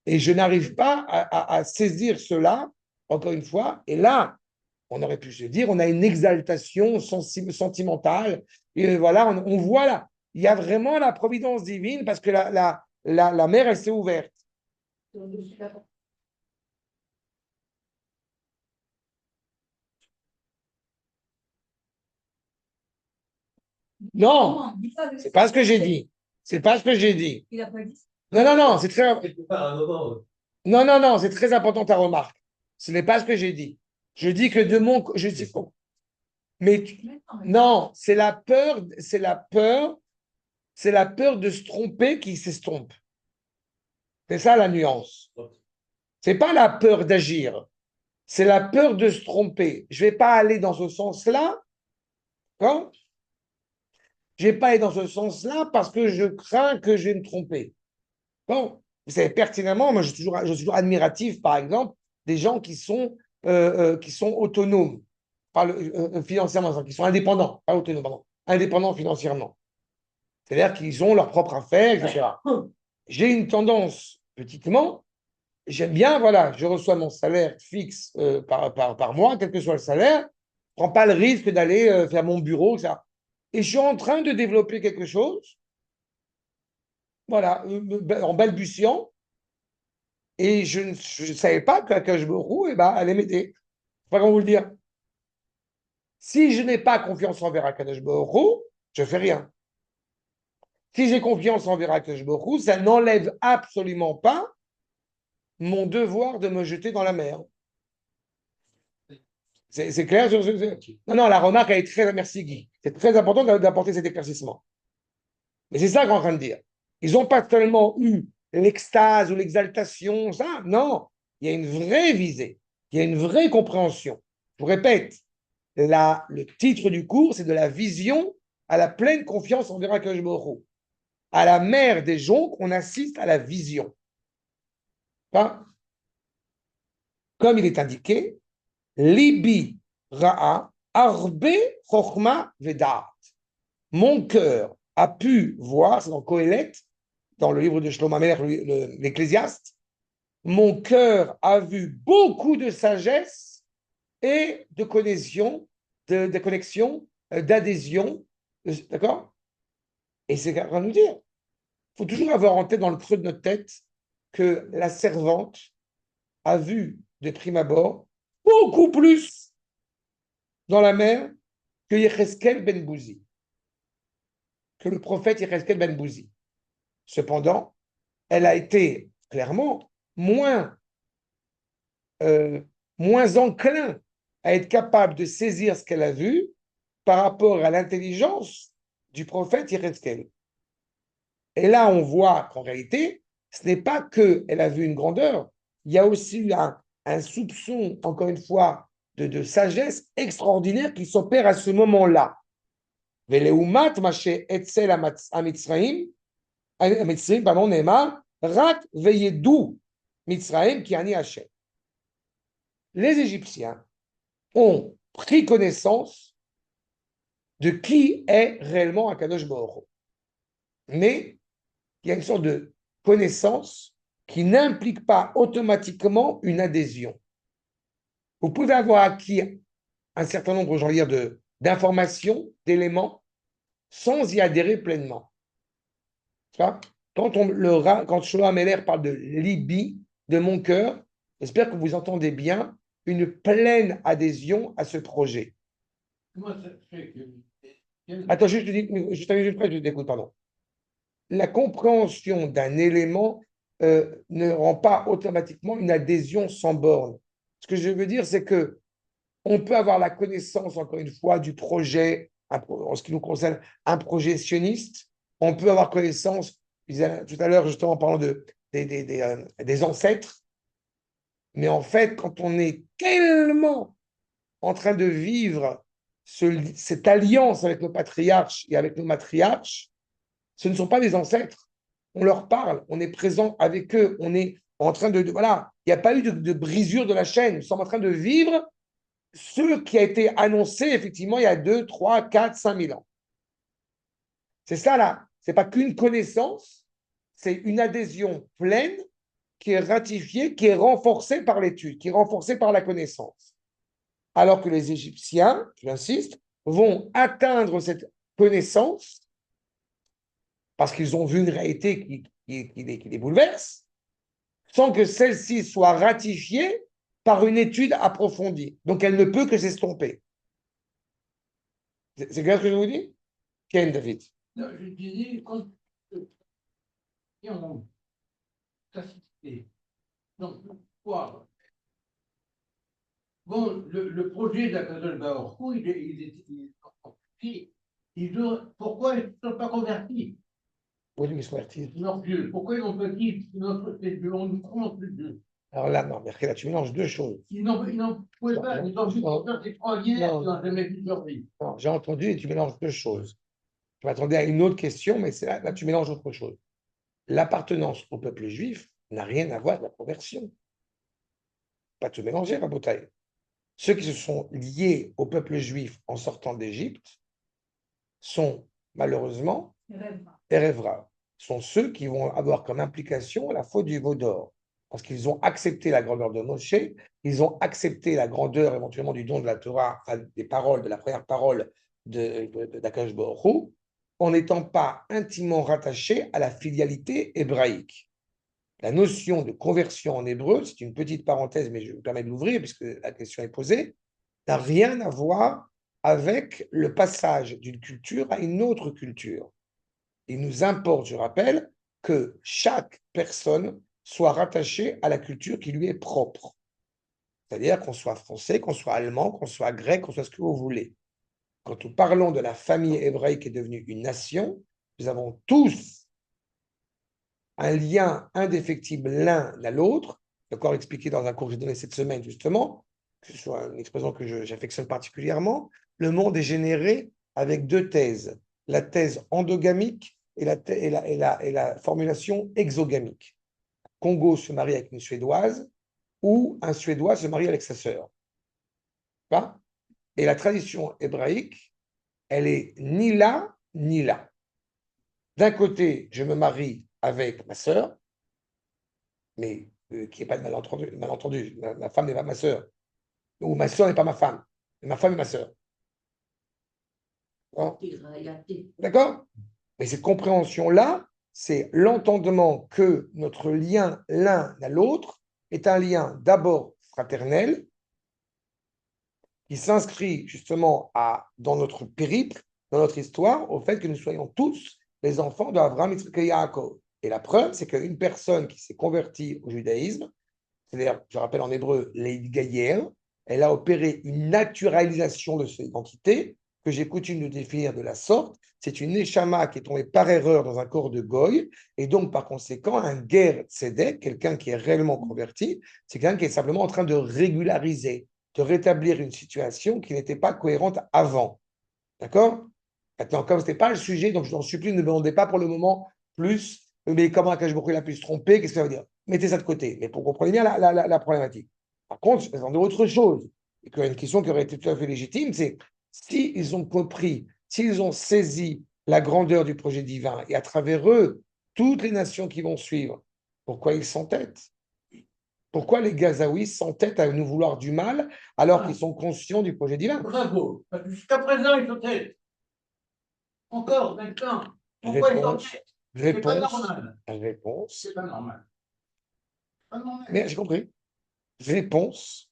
[SPEAKER 2] Et je n'arrive pas à saisir cela, encore une fois, et là, on aurait pu se dire, on a une exaltation sentimentale, et voilà, on voit là, il y a vraiment la providence divine parce que la mer, elle s'est ouverte. Non, c'est pas ce que j'ai dit. C'est pas ce que j'ai dit.
[SPEAKER 4] Il a pas dit.
[SPEAKER 2] Non, non, non, c'est très,
[SPEAKER 5] Quelque part, à un moment,
[SPEAKER 2] non, non, non, c'est très important ta remarque. Ce n'est pas ce que j'ai dit. Je dis que de mon, je dis, mais non, c'est la peur, c'est la peur, c'est la peur de se tromper qui s'estompe. C'est ça la nuance. C'est pas la peur d'agir, c'est la peur de se tromper. Je vais pas aller dans ce sens-là, quand je vais pas aller dans ce sens-là parce que je crains que je vais me tromper. Bon, vous savez pertinemment, moi je suis toujours admiratif, par exemple, des gens qui sont autonomes, financièrement, qui sont indépendants, pas autonomes, pardon, indépendants financièrement. C'est-à-dire qu'ils ont leur propre affaire, etc. J'ai une tendance, petitement, j'aime bien, voilà, je reçois mon salaire fixe par mois, quel que soit le salaire, je ne prends pas le risque d'aller faire mon bureau, etc. Et je suis en train de développer quelque chose, voilà, en balbutiant, et je ne savais pas que je me roule, et ben, allait m'aider. Je ne sais pas comment vous le dire. Si je n'ai pas confiance envers Akadosh Baruch Hu, je ne fais rien. Si j'ai confiance envers Akadosh Baruch Hu, ça n'enlève absolument pas mon devoir de me jeter dans la mer. C'est clair? Non, non, la remarque, elle est très... Merci Guy. C'est très important d'apporter cet éclaircissement. Mais c'est ça qu'on est en train de dire. Ils n'ont pas seulement eu l'extase ou l'exaltation, ça, non. Il y a une vraie visée. Il y a une vraie compréhension. Je vous répète, le titre du cours, c'est de la vision à la pleine confiance envers Akadosh Baruch Hu. À la mer des jonques, on assiste à la vision. Hein? Comme il est indiqué, Libi Ra'a Arbe Chochma Vedat. Mon cœur a pu voir, c'est dans Kohelet, dans le livre de Shlomo Amelech, l'Ecclésiaste, mon cœur a vu beaucoup de sagesse et de connexion, de connexion, d'adhésion, d'accord? Et c'est à nous dire, il faut toujours avoir en tête, dans le creux de notre tête, que la servante a vu de prime abord beaucoup plus dans la mer que Yecheskel ben Bouzi, que le prophète Yecheskel ben Bouzi. Cependant, elle a été clairement moins enclin à être capable de saisir ce qu'elle a vu par rapport à l'intelligence du prophète Yecheskel. Et là, on voit qu'en réalité, ce n'est pas qu'elle a vu une grandeur, il y a aussi eu un soupçon, encore une fois, de sagesse extraordinaire qui s'opère à ce moment-là. Veleumat maché etzel amitzraim, pardon, Neymar, rak veyedou mitzraim ki ani Hashem. les Égyptiens ont pris connaissance de qui est réellement Akadosh Baruch Hu. Mais il y a une sorte de connaissance qui n'implique pas automatiquement une adhésion. Vous pouvez avoir acquis un certain nombre, j'en dire, d'informations, d'éléments, sans y adhérer pleinement. Ça, quand Shlomo Ameler parle de libi, de mon cœur, j'espère que vous entendez bien une pleine adhésion à ce projet.
[SPEAKER 3] Comment ça se fait que...
[SPEAKER 2] Attends, je t'écoute, pardon. La compréhension d'un élément ne rend pas automatiquement une adhésion sans borne. Ce que je veux dire, c'est que on peut avoir la connaissance, encore une fois, du projet, en ce qui nous concerne, un projet sioniste. On peut avoir connaissance, je disais tout à l'heure, justement, en parlant des ancêtres. Mais en fait, quand on est tellement en train de vivre cette alliance avec nos patriarches et avec nos matriarches, ce ne sont pas des ancêtres. On leur parle, on est présent avec eux, on est en train voilà, il n'y a pas eu de brisure de la chaîne. Nous sommes en train de vivre ce qui a été annoncé effectivement il y a 2, 3, 4, 5 000 ans. C'est ça là. Ce n'est pas qu'une connaissance, c'est une adhésion pleine qui est ratifiée, qui est renforcée par l'étude, qui est renforcée par la connaissance. Alors que les Égyptiens, j'insiste, vont atteindre cette connaissance parce qu'ils ont vu une réalité qui les bouleverse, sans que celle-ci soit ratifiée par une étude approfondie. Donc, elle ne peut que s'estomper. C'est clair ce que je vous dis? Ken, David.
[SPEAKER 3] Non, je disais, quand on cité. Donc, pourquoi? Bon, le projet d'Akadosh Baruch Hu, pourquoi ils ne sont pas convertis?
[SPEAKER 2] Oui, ils sont convertis.
[SPEAKER 3] Leurs dieux. Pourquoi ils n'ont pas dit notre Dieu? On nous prend notre Dieu.
[SPEAKER 2] Alors là, non, mais là, tu mélanges deux choses.
[SPEAKER 3] Ils n'ont pas, ils ont vu des choses extraordinaires qu'ils n'ont jamais vu de leur vie.
[SPEAKER 2] Non, j'ai entendu et tu mélanges deux choses. Je m'attendais à une autre question, mais là, tu mélanges autre chose. L'appartenance au peuple juif n'a rien à voir avec la conversion. Pas tout mélanger, Rabotaï. Ceux qui se sont liés au peuple juif en sortant d'Égypte sont malheureusement Erevra, sont ceux qui vont avoir comme implication la faute du veau d'or. Parce qu'ils ont accepté la grandeur de Moshe, ils ont accepté la grandeur éventuellement du don de la Torah, des paroles, de la première parole d'Akadosh Baruch Hu, en n'étant pas intimement rattachés à la filialité hébraïque. La notion de conversion en hébreu, c'est une petite parenthèse, mais je me permets de l'ouvrir puisque la question est posée, n'a rien à voir avec le passage d'une culture à une autre culture. Il nous importe, je rappelle, que chaque personne soit rattachée à la culture qui lui est propre. C'est-à-dire qu'on soit français, qu'on soit allemand, qu'on soit grec, qu'on soit ce que vous voulez. Quand nous parlons de la famille hébraïque qui est devenue une nation, nous avons tous un lien indéfectible l'un à l'autre, encore expliqué dans un cours que j'ai donné cette semaine justement, que ce soit une expression que j'affectionne particulièrement. Le monde est généré avec deux thèses, la thèse endogamique et la formulation exogamique. Congo se marie avec une Suédoise ou un Suédois se marie avec sa sœur. Et la tradition hébraïque, elle est ni là, ni là. D'un côté, je me marie avec ma sœur, mais qui n'est pas de malentendu. Ma femme n'est pas ma sœur. Ou ma sœur n'est pas ma femme. Mais ma femme est ma sœur. D'accord? Mais cette compréhension-là, c'est l'entendement que notre lien l'un à l'autre est un lien d'abord fraternel, qui s'inscrit justement dans notre périple, dans notre histoire, au fait que nous soyons tous les enfants d'Abraham, Yitzhak et Yaakov. Et la preuve, c'est qu'une personne qui s'est convertie au judaïsme, c'est-à-dire, je rappelle en hébreu, l'Eidgayer, elle a opéré une naturalisation de son identité, que j'ai coutume de définir de la sorte. C'est une Neshama qui est tombée par erreur dans un corps de Goy, et donc par conséquent, un Ger Tzedek, quelqu'un qui est réellement converti, c'est quelqu'un qui est simplement en train de régulariser, de rétablir une situation qui n'était pas cohérente avant. D'accord? Maintenant, comme ce n'était pas le sujet, donc je vous en supplie, ne me demandez pas pour le moment plus, mais comment Akash Baruch Hu a pu se tromper, qu'est-ce que ça veut dire? Mettez ça de côté, mais pour comprendre bien la problématique. Par contre, j'attendais autre chose. Et qu'il y a une question qui aurait été tout à fait légitime, c'est s'ils ont compris, s'ils ont saisi la grandeur du projet divin, et à travers eux, toutes les nations qui vont suivre, pourquoi ils s'entêtent? Pourquoi les Gazaouis s'entêtent à nous vouloir du mal alors qu'ils sont conscients du projet divin?
[SPEAKER 3] Bravo. Parce que jusqu'à présent, ils sont têtes. Encore maintenant. Pourquoi ils sont
[SPEAKER 2] Réponse,
[SPEAKER 3] têtes? C'est pas
[SPEAKER 2] réponse,
[SPEAKER 3] normal.
[SPEAKER 2] réponse.
[SPEAKER 3] C'est pas normal. Pas normal.
[SPEAKER 2] Mais j'ai compris. Réponse,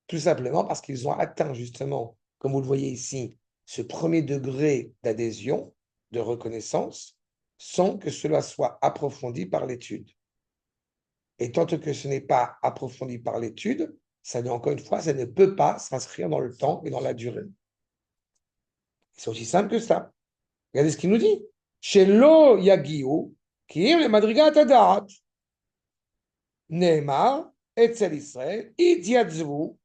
[SPEAKER 2] tout simplement parce qu'ils ont atteint justement, comme vous le voyez ici, ce premier degré d'adhésion, de reconnaissance, sans que cela soit approfondi par l'étude. Et tant que ce n'est pas approfondi par l'étude, ça, encore une fois, ça ne peut pas s'inscrire dans le temps et dans la durée. C'est aussi simple que ça. Regardez ce qu'il nous dit. Chez lo yagiu, qui est le madrigat adat, Neymar, Etzel Israël, Idiatzvu,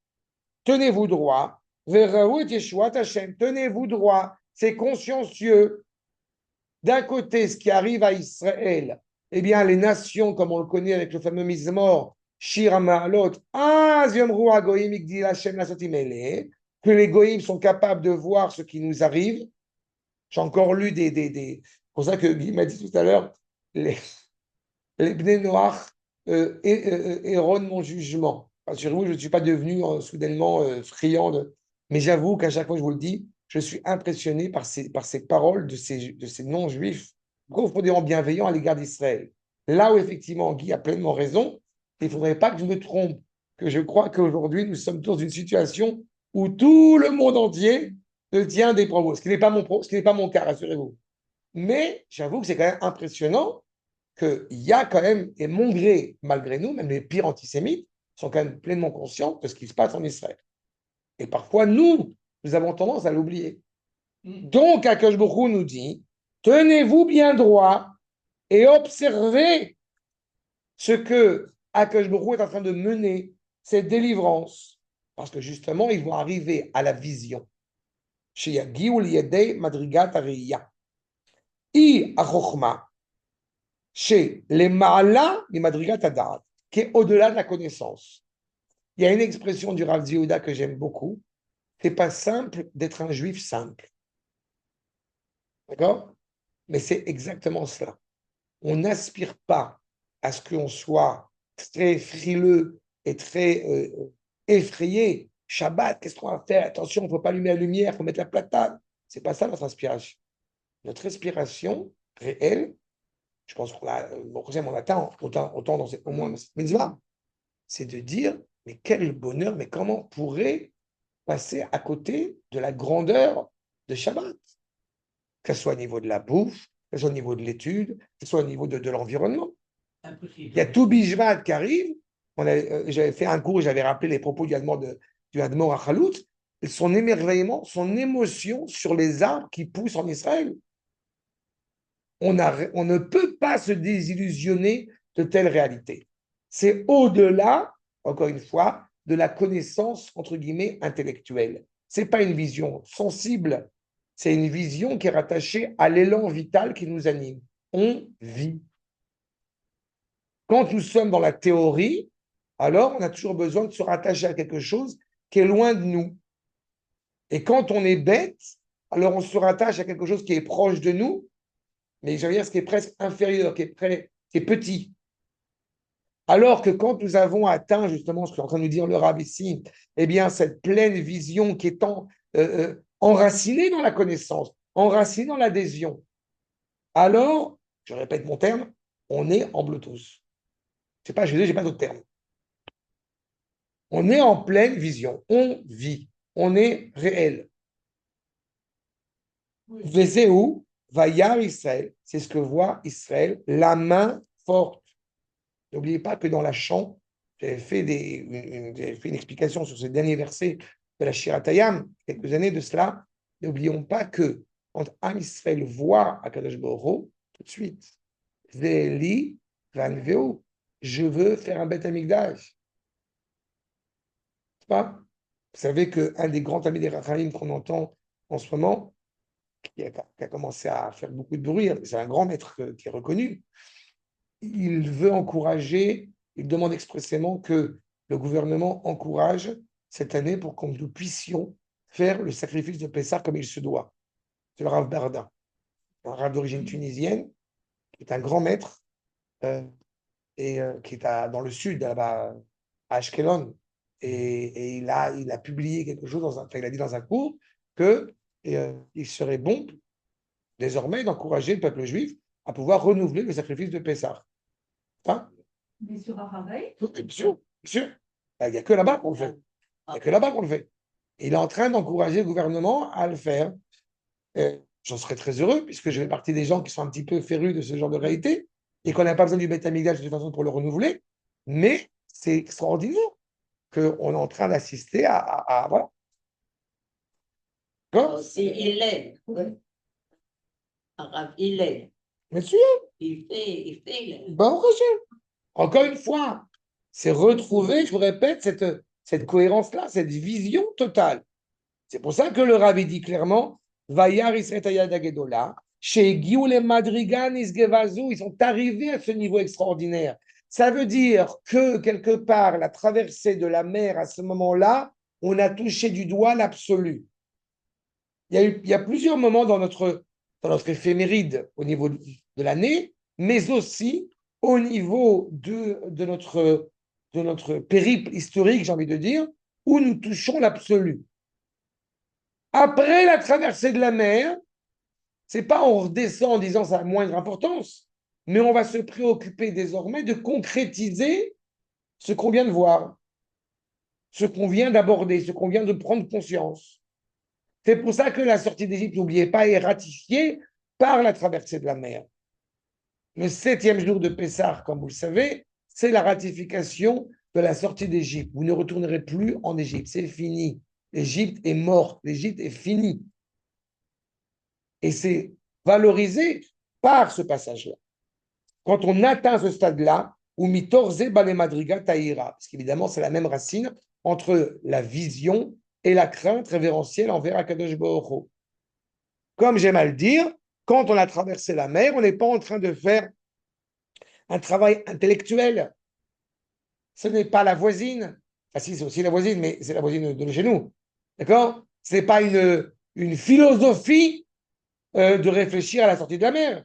[SPEAKER 2] tenez-vous droit, Veraou et Yeshuat Hashem, tenez-vous droit, c'est consciencieux. D'un côté, ce qui arrive à Israël, eh bien, les nations, comme on le connaît avec le fameux Mizmor, Shir HaMa'alot, Yomru HaGoyim Igdil Hashem Lasotim Eleh, que les Goyim sont capables de voir ce qui nous arrive. J'ai encore lu des. C'est pour ça que Guy m'a dit tout à l'heure, les Bnei Noach erronent mon jugement. Rassurez-vous, je ne suis pas devenu soudainement friand de. Mais j'avoue qu'à chaque fois, je vous le dis, je suis impressionné par ces paroles de ces non-juifs profondément bienveillants à l'égard d'Israël. Là où effectivement Guy a pleinement raison, il ne faudrait pas que je me trompe, que je crois qu'aujourd'hui, nous sommes tous dans une situation où tout le monde entier tient des propos, ce qui n'est pas mon cas, rassurez-vous. Mais j'avoue que c'est quand même impressionnant qu'il y a quand même, et malgré nous, même les pires antisémites sont quand même pleinement conscients de ce qui se passe en Israël. Et parfois, nous avons tendance à l'oublier. Donc, Akash Baruch Hu nous dit, tenez-vous bien droit et observez ce que Akash Baruch Hu est en train de mener, cette délivrance. Parce que justement, ils vont arriver à la vision. Chez Yagiu Liedei Madrigat Ariya. I Achochma. Chez les Ma'ala ni Madrigat Adat, qui est au-delà de la connaissance. Il y a une expression du Rav Yehuda que j'aime beaucoup. C'est pas simple d'être un juif simple. D'accord? Mais c'est exactement cela. On n'aspire pas à ce qu'on soit très frileux et très effrayé. Shabbat, qu'est-ce qu'on va faire? Attention, il ne faut pas allumer la lumière, il faut mettre la platane. Ce n'est pas ça notre inspiration. Notre inspiration réelle, je pense qu'on a, on atteint autant dans au moins dans cette mitzvah, c'est de dire, mais quel bonheur, mais comment on pourrait passer à côté de la grandeur de Shabbat, que ce soit au niveau de la bouffe, que ce soit au niveau de l'étude, que ce soit au niveau de l'environnement.
[SPEAKER 3] Impossible.
[SPEAKER 2] Il y a tout Bijvat qui arrive. J'avais fait un cours, j'avais rappelé les propos du Admor à Chalout, son émerveillement, son émotion sur les arbres qui poussent en Israël. On ne peut pas se désillusionner de telles réalités. C'est au-delà, encore une fois, de la connaissance, entre guillemets, intellectuelle. Ce n'est pas une vision sensible, c'est une vision qui est rattachée à l'élan vital qui nous anime. On vit. Quand nous sommes dans la théorie, alors on a toujours besoin de se rattacher à quelque chose qui est loin de nous. Et quand on est bête, alors on se rattache à quelque chose qui est proche de nous, mais je veux dire ce qui est presque inférieur, qui est petit. Alors que quand nous avons atteint justement ce qu'est en train de nous dire le Rav ici, eh bien cette pleine vision qui est enracinée dans la connaissance, enracinée dans l'adhésion, alors, je répète mon terme, on est en Bluetooth. Je n'ai pas d'autre terme. On est en pleine vision, on vit, on est réel. Vezéou, Vayar Israël, c'est ce que voit Israël, la main forte. N'oubliez pas que dans la chant, j'avais fait une explication sur ce dernier verset de la Shiratayam, quelques années de cela. N'oublions pas que quand Am Israël voit Akadosh Baruch Hu, tout de suite, Zeli Vanveu, je veux faire un Beth Amikdash. Pas? Vous savez qu'un des grands amis des Rachamim qu'on entend en ce moment, qui a commencé à faire beaucoup de bruit, c'est un grand maître qui est reconnu, il veut encourager, il demande expressément que le gouvernement encourage cette année pour que nous puissions faire le sacrifice de Pessah comme il se doit. C'est le Rav Barda, un Rav d'origine tunisienne, qui est un grand maître, qui est dans le sud, là-bas, à Ashkelon. Et il a publié quelque chose, il a dit dans un cours que il serait bon, désormais, d'encourager le peuple juif à pouvoir renouveler le sacrifice de Pessah. Hein?
[SPEAKER 4] Mais sur Arabaï,
[SPEAKER 2] Bien sûr, bien sûr. Il n'y a que là-bas qu'on le fait. Il n'y a que là-bas qu'on le fait. Et il est en train d'encourager le gouvernement à le faire. J'en serais très heureux, puisque je fais partie des gens qui sont un petit peu férus de ce genre de réalité, et qu'on n'a pas besoin du Beth Amikdash de toute façon pour le renouveler. Mais c'est extraordinaire qu'on est en train d'assister à voilà. D'accord?
[SPEAKER 1] Aussi, il est. Arabe, il est.
[SPEAKER 2] Monsieur,
[SPEAKER 1] Il fait.
[SPEAKER 2] Baruch Hashem. Encore une fois, c'est retrouver, je vous répète, cette cohérence-là, cette vision totale. C'est pour ça que le rabbi dit clairement, Vayar Israël Hayad Agedola, chez Guillaume les Madrigan Isgevazu, ils sont arrivés à ce niveau extraordinaire. Ça veut dire que quelque part, la traversée de la mer à ce moment-là, on a touché du doigt l'absolu. Il y a plusieurs moments dans notre éphéméride au niveau de l'année, mais aussi au niveau de notre périple historique, j'ai envie de dire, où nous touchons l'absolu. Après la traversée de la mer, c'est pas on redescend en disant ça a moindre importance, mais on va se préoccuper désormais de concrétiser ce qu'on vient de voir, ce qu'on vient d'aborder, ce qu'on vient de prendre conscience. C'est pour ça que la sortie d'Égypte, n'oubliez pas, est ratifiée par la traversée de la mer. Le 7e jour de Pessah, comme vous le savez, c'est la ratification de la sortie d'Égypte. Vous ne retournerez plus en Égypte, c'est fini. L'Égypte est morte, l'Égypte est finie. Et c'est valorisé par ce passage-là. Quand on atteint ce stade-là, ou mitorze bale madriga taïra, parce qu'évidemment, c'est la même racine entre la vision et la crainte révérentielle envers Akadosh Baruch Hu. Comme j'aime à le dire, quand on a traversé la mer, on n'est pas en train de faire un travail intellectuel. Ce n'est pas la voisine. Ah si, c'est aussi la voisine, mais c'est la voisine de chez nous. D'accord? Ce n'est pas une philosophie de réfléchir à la sortie de la mer.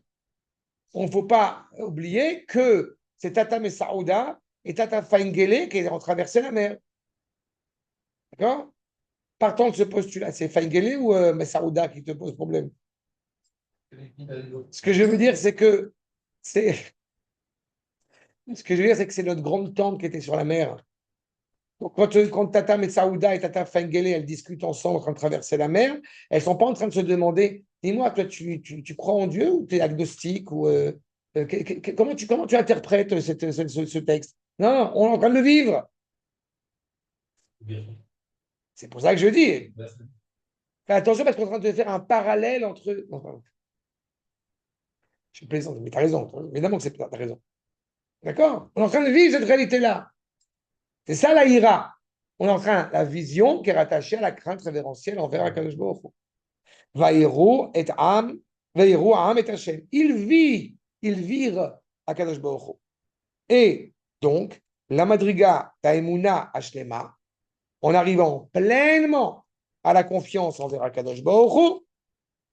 [SPEAKER 2] On ne faut pas oublier que c'est Tata Messaouda et Tata Faingele qui ont traversé la mer. D'accord? Partant de ce postulat, c'est Faingele ou Messaouda qui te pose problème? Ce que je veux dire, c'est que c'est notre grande tante qui était sur la mer. Donc, quand Tata Messaouda et Tata Faingele, elles discutent ensemble en train de traverser la mer, elles ne sont pas en train de se demander, dis-moi, toi, tu crois en Dieu ou tu es agnostique ou comment tu interprètes ce texte? Non, on est en train de le vivre. C'est pour ça que je dis. Fais attention parce qu'on est en train de faire un parallèle entre. Enfin, je plaisante, mais tu as raison. Évidemment que tu as raison. D'accord? On est en train de vivre cette réalité-là. C'est ça la ira. On est en train, la vision qui est rattachée à la crainte révérentielle envers Akadosh Baruch Hu. Vaïro et Am, Vaïro Am et Hashem. Ils virent Akadosh Baruch Hu. Et donc, la madriga Taemuna Ashlema, en arrivant pleinement à la confiance envers Akadosh Baruch Hu,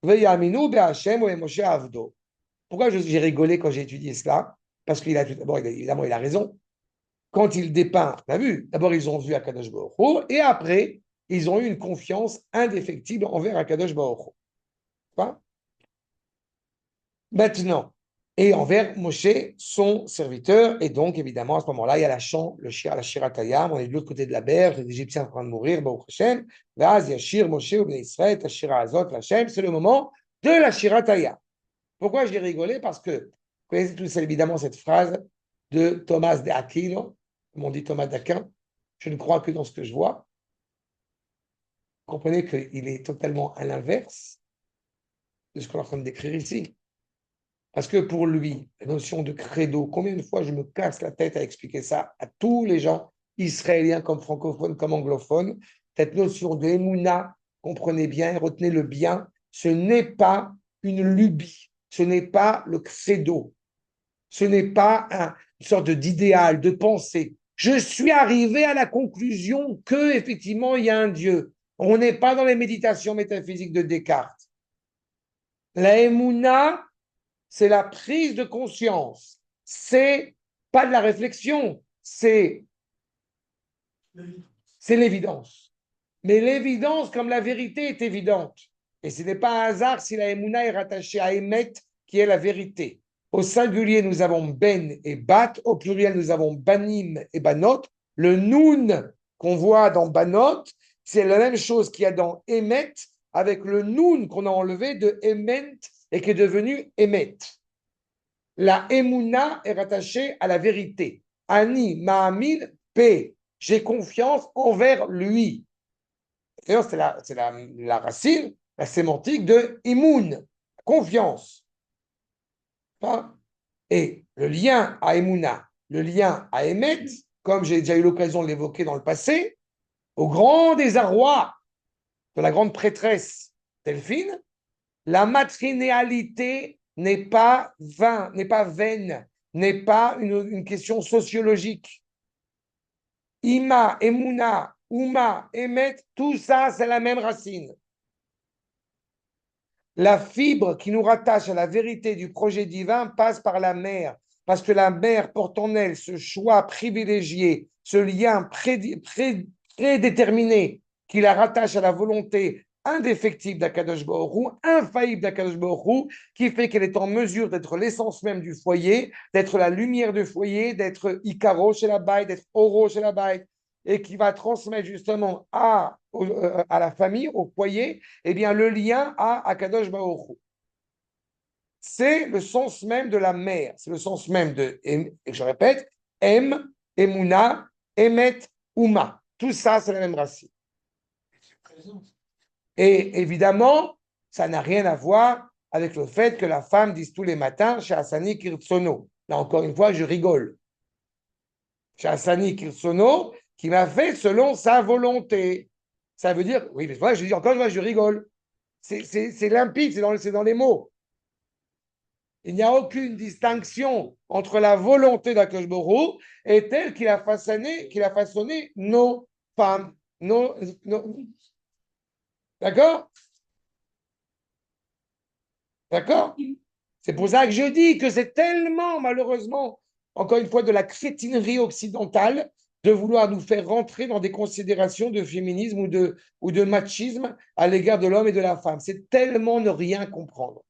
[SPEAKER 2] Veyaminu be'Hashem ou Moshe Avdo. Pourquoi j'ai rigolé quand j'ai étudié cela? Parce qu'il a d'abord, évidemment, il a raison. Quand il dépeint, on a vu, d'abord ils ont vu Akadosh Baruch Hu, et après, ils ont eu une confiance indéfectible envers Akadosh Baruch Hu. Quoi? Maintenant, et envers Moshe, son serviteur, et donc évidemment à ce moment-là, il y a la Shiratayam, on est de l'autre côté de la berge, les Égyptiens sont en train de mourir, Baruch Hashem, Vaz Yashir Moshe ou Israël, la Shira Azot, Hashem, c'est le moment de la Shiratayam. Pourquoi j'ai rigolé? Parce que vous connaissez tous évidemment cette phrase de Thomas de Aquino, comme on dit Thomas d'Aquin, je ne crois que dans ce que je vois. Vous comprenez qu'il est totalement à l'inverse de ce qu'on est en train de décrire ici. Parce que pour lui, la notion de credo, combien de fois je me casse la tête à expliquer ça à tous les gens, israéliens comme francophones, comme anglophones, cette notion de Emouna, comprenez bien et retenez-le bien, ce n'est pas une lubie, ce n'est pas le credo, ce n'est pas une sorte d'idéal, de pensée, Je suis arrivé à la conclusion que effectivement il y a un Dieu. On n'est pas dans les méditations métaphysiques de Descartes. La Emouna, c'est la prise de conscience. C'est pas de la réflexion, c'est l'évidence. Mais l'évidence, comme la vérité, est évidente. Et ce n'est pas un hasard si la Emouna est rattachée à Emet, qui est la vérité. Au singulier, nous avons Ben et Bat. Au pluriel, nous avons Banim et Banot. Le Noun qu'on voit dans Banot, c'est la même chose qu'il y a dans Emet, avec le Noun qu'on a enlevé de Emet et qui est devenu Emet. La Emouna est rattachée à la vérité. Ani, Ma'amin, P. J'ai confiance envers lui. D'ailleurs, c'est la racine, la sémantique de Imoun, confiance. Et le lien à Emouna, le lien à Emet, comme j'ai déjà eu l'occasion de l'évoquer dans le passé, au grand désarroi de la grande prêtresse Delphine, la matrinéalité n'est pas vaine, n'est pas une question sociologique. Ima, Emouna, Uma, Emet, tout ça, c'est la même racine. La fibre qui nous rattache à la vérité du projet divin passe par la mère, parce que la mère porte en elle ce choix privilégié, ce lien prédéterminé qui la rattache à la volonté indéfectible d'Akadosh Baruch Hu, infaillible d'Akadosh Baruch Hu, qui fait qu'elle est en mesure d'être l'essence même du foyer, d'être la lumière du foyer, d'être Ikaro chez la Baï, d'être Oro chez la Baï, et qui va transmettre justement à la famille, au foyer, eh bien, le lien à Akadosh Baruch Hu. C'est le sens même de la mère, c'est le sens même de, et je répète, Em, Emouna, Emet, Uma. Tout ça, c'est la même racine. Et évidemment, ça n'a rien à voir avec le fait que la femme dise tous les matins chez Hassani Kirtsono. Là, encore une fois, je rigole. Chez Hassani Kirtsono, qui m'a fait selon sa volonté. Ça veut dire, oui, mais moi, je dis encore une fois, je rigole. C'est limpide, c'est dans les mots. Il n'y a aucune distinction entre la volonté d'Akadosh Baruch Hu et telle qu'il a façonné nos femmes. D'accord? D'accord? C'est pour ça que je dis que c'est tellement, malheureusement, encore une fois, de la crétinerie occidentale de vouloir nous faire rentrer dans des considérations de féminisme ou de machisme à l'égard de l'homme et de la femme. C'est tellement ne rien comprendre.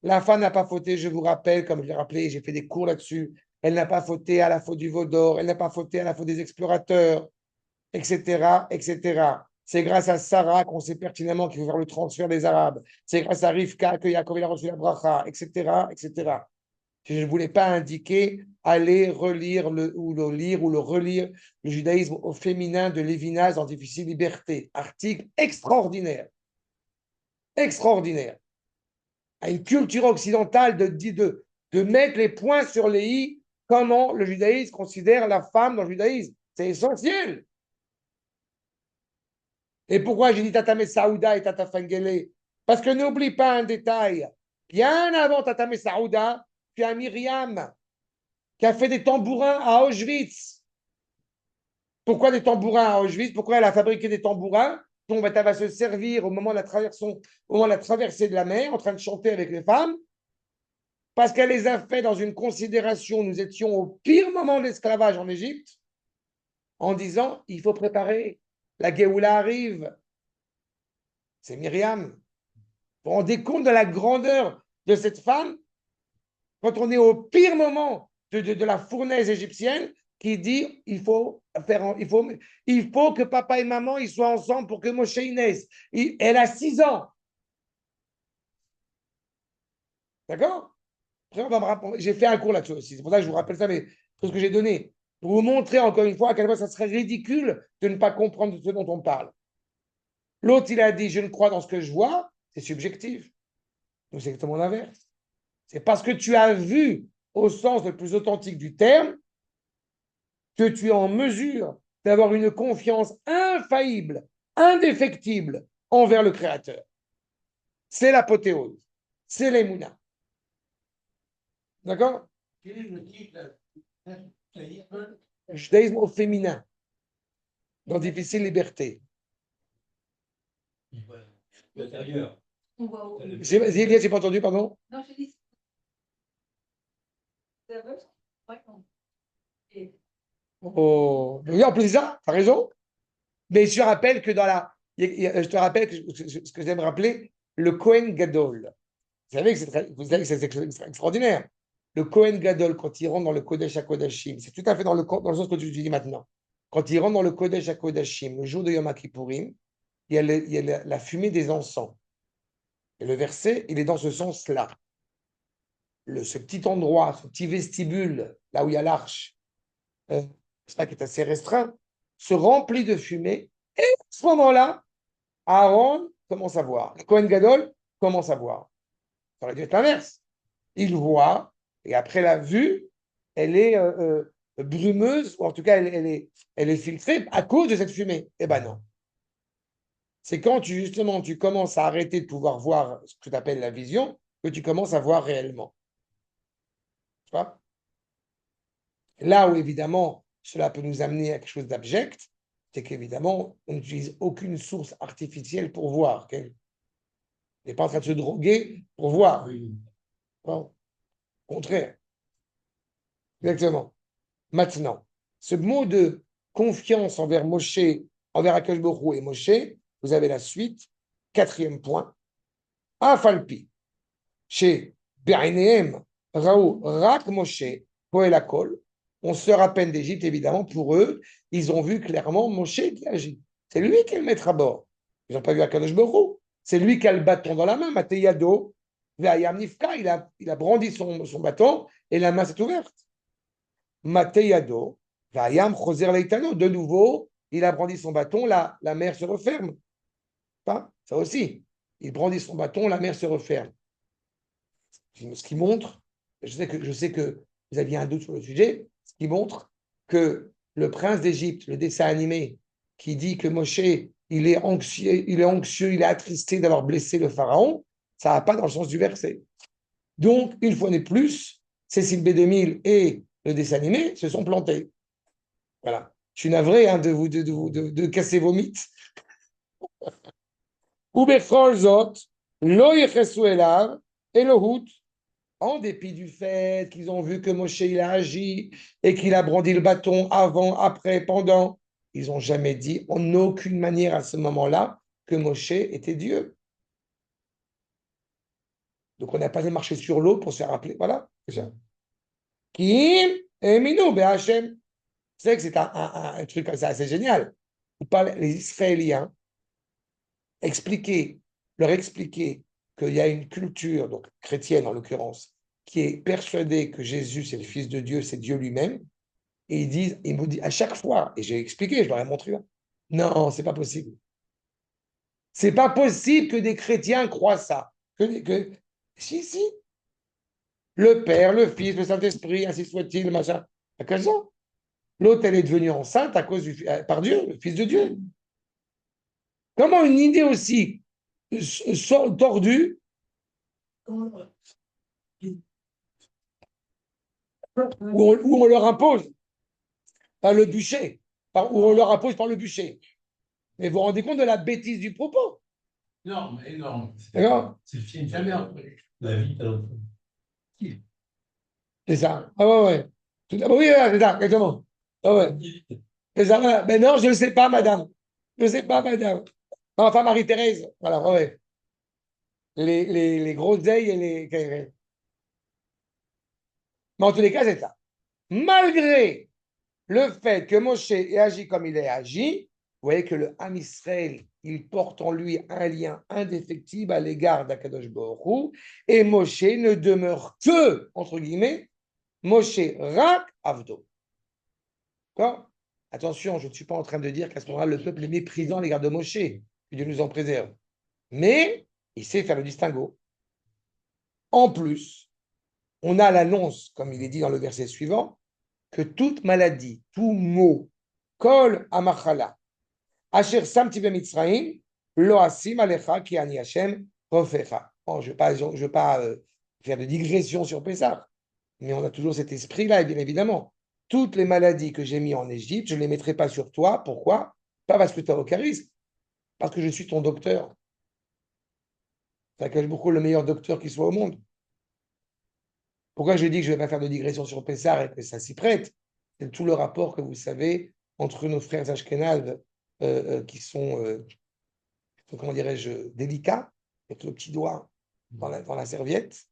[SPEAKER 2] La femme n'a pas fauté, je vous rappelle, comme je l'ai rappelé, j'ai fait des cours là-dessus. Elle n'a pas fauté à la faute du veau d'or, elle n'a pas fauté à la faute des explorateurs, etc., etc. C'est grâce à Sarah qu'on sait pertinemment qu'il faut faire le transfert des Arabes. C'est grâce à Rivka que Yaakov a reçu la bracha, etc., etc. Je ne voulais pas indiquer aller relire ou le lire ou le relire le judaïsme au féminin de Lévinas dans Difficile Liberté. Article extraordinaire. Extraordinaire. À une culture occidentale de mettre les points sur les i, comment le judaïsme considère la femme dans le judaïsme. C'est essentiel. Et pourquoi j'ai dit Tata Saouda et Tata Fengele? Parce que n'oublie pas un détail. Bien avant Tata Saouda, tu as Myriam qui a fait des tambourins à Auschwitz. Pourquoi des tambourins à Auschwitz? Pourquoi elle a fabriqué des tambourins dont elle va se servir au moment de la traversée de la mer, en train de chanter avec les femmes? Parce qu'elle les a fait dans une considération, nous étions au pire moment de l'esclavage en Égypte, en disant, il faut préparer, la Géoula arrive. C'est Myriam. Vous vous rendez compte de la grandeur de cette femme quand on est au pire moment de la fournaise égyptienne qui dit il faut que papa et maman ils soient ensemble pour que Moshe naisse. Elle a 6 ans. D'accord? J'ai fait un cours là-dessus aussi. C'est pour ça que je vous rappelle ça, mais c'est ce que j'ai donné. Pour vous montrer encore une fois à quel point ça serait ridicule de ne pas comprendre ce dont on parle. L'autre, il a dit je ne crois dans ce que je vois, c'est subjectif. Donc c'est exactement l'inverse. C'est parce que tu as vu au sens le plus authentique du terme que tu es en mesure d'avoir une confiance infaillible, indéfectible envers le Créateur. C'est l'apothéose. C'est l'émouna. D'accord?
[SPEAKER 3] Quel est le titre
[SPEAKER 2] Judaïsme au féminin, dans difficile liberté.
[SPEAKER 5] L'intérieur.
[SPEAKER 4] On voit où.
[SPEAKER 2] J'ai pas entendu, pardon.
[SPEAKER 4] Non, j'ai dit. C'est vrai? Ouais, non. Et
[SPEAKER 2] Oh, oui, en plus, c'est ça, t'as raison. Mais je rappelle que dans la. Je te rappelle que ce que j'aime rappeler, le Kohen Gadol. Vous savez que c'est extraordinaire. Le Kohen Gadol, quand il rentre dans le Kodesh HaKodashim, c'est tout à fait dans le sens que tu dis maintenant. Quand il rentre dans le Kodesh HaKodashim, le jour de Yom Kippourim, il y a la fumée des encens. Et le verset, il est dans ce sens-là. Ce petit endroit, ce petit vestibule, là où il y a l'arche, c'est pas qui est assez restreint, se remplit de fumée. Et à ce moment-là, Aaron commence à voir. Le Kohen Gadol commence à voir. Ça aurait dû être l'inverse. Il voit, et après la vue, elle est brumeuse, ou en tout cas, elle est filtrée à cause de cette fumée. Eh ben non. C'est quand justement tu commences à arrêter de pouvoir voir ce que tu appelles la vision, que tu commences à voir réellement. Tu vois? Là où évidemment cela peut nous amener à quelque chose d'abject, c'est qu'évidemment on n'utilise aucune source artificielle pour voir. On n'est pas en train de se droguer pour voir. Non. Au contraire. Exactement. Maintenant, ce mot de confiance envers Moshe, envers Akash Borou et Moshe, vous avez la suite. Quatrième point. Afalpi. Chez B'ainehem, Raou, Rak Moshe, Poelakol. On se rappelle d'Égypte, évidemment, pour eux, ils ont vu clairement Moshe qui agit. C'est lui qui est le maître à bord. Ils n'ont pas vu Akadosh Borou. C'est lui qui a le bâton dans la main, Mateyado. Ve'ayam Nifka, il a brandi son bâton et la main s'est ouverte. Mateyado, Ve'ayam Choser Leitano. De nouveau, il a brandi son bâton, la mer se referme. Pas ça aussi. Il brandit son bâton, la mer se referme. Ce qui montre, je sais que vous aviez un doute sur le sujet, ce qui montre que le prince d'Égypte, le dessin animé, qui dit que Moshe, il est anxieux, il est attristé d'avoir blessé le pharaon, ça va pas dans le sens du verset. Donc, une fois de plus, Cécile B2000 et le dessin animé se sont plantés. Voilà. Je suis navré hein, de casser vos mythes. Ou bechol zot, lo yechesu elav, Elohut, en dépit du fait qu'ils ont vu que Moshe il a agi et qu'il a brandi le bâton avant, après, pendant, ils n'ont jamais dit en aucune manière à ce moment-là que Moshe était Dieu. Donc on n'a pas marché sur l'eau pour se faire rappeler. Voilà, c'est ça. Kim Eminu Be'Hashem. Vous savez que c'est un truc assez génial. Vous parlez, les Israéliens leur expliquer qu'il y a une culture, donc chrétienne en l'occurrence, qui est persuadée que Jésus, c'est le Fils de Dieu, c'est Dieu lui-même. Et ils me disent à chaque fois, et j'ai expliqué, je leur ai montré, non, c'est pas possible. C'est pas possible que des chrétiens croient ça. Si. Le Père, le Fils, le Saint-Esprit, ainsi soit-il, machin. À quel ans l'autre, elle est devenue enceinte à cause par Dieu, le Fils de Dieu. Comment une idée aussi tordue où on leur impose par le bûcher, où on leur impose par le bûcher. Mais vous vous rendez compte de la bêtise du propos?
[SPEAKER 3] Non, mais non.
[SPEAKER 2] D'accord?
[SPEAKER 5] C'est le film.
[SPEAKER 3] Jamais entendu.
[SPEAKER 5] La vie, t'as
[SPEAKER 2] C'est ça. Ah ouais. Oui, c'est ça, exactement. Ah ouais. C'est ça, voilà. Mais non, je ne sais pas, madame. Je ne sais pas, madame. Enfin, Marie-Thérèse. Voilà, ouais. Les groseilles et les. Mais en tous les cas, c'est ça. Malgré le fait que Moshe ait agi comme il a agi, vous voyez que le Ham Israël, il porte en lui un lien indéfectible à l'égard d'Akadosh Baruch Hu, et Moshe ne demeure que, entre guillemets, Moshe Rak Avdo. D'accord? Attention, je ne suis pas en train de dire qu'à ce moment-là, le peuple est méprisant à l'égard de Moshe, que Dieu nous en préserve. Mais il sait faire le distinguo. En plus, on a l'annonce, comme il est dit dans le verset suivant, que toute maladie, tout mot, kol amachala, asher samti bemitzraim, lo asim alecha ki ani Hashem rofecha. Bon, je ne vais pas faire de digression sur Pessah, mais on a toujours cet esprit-là, bien évidemment. toutes les maladies que j'ai mises en Égypte, je ne les mettrai pas sur toi. Pourquoi? Pas parce que tu as aucun risque, parce que je suis ton docteur. C'est beaucoup le meilleur docteur qui soit au monde. Pourquoi je dis que je ne vais pas faire de digression sur Pessah et que ça s'y prête? C'est tout le rapport que vous savez entre nos frères ashkénazes qui sont, comment dirais-je, délicats, avec le petit doigt dans la serviette,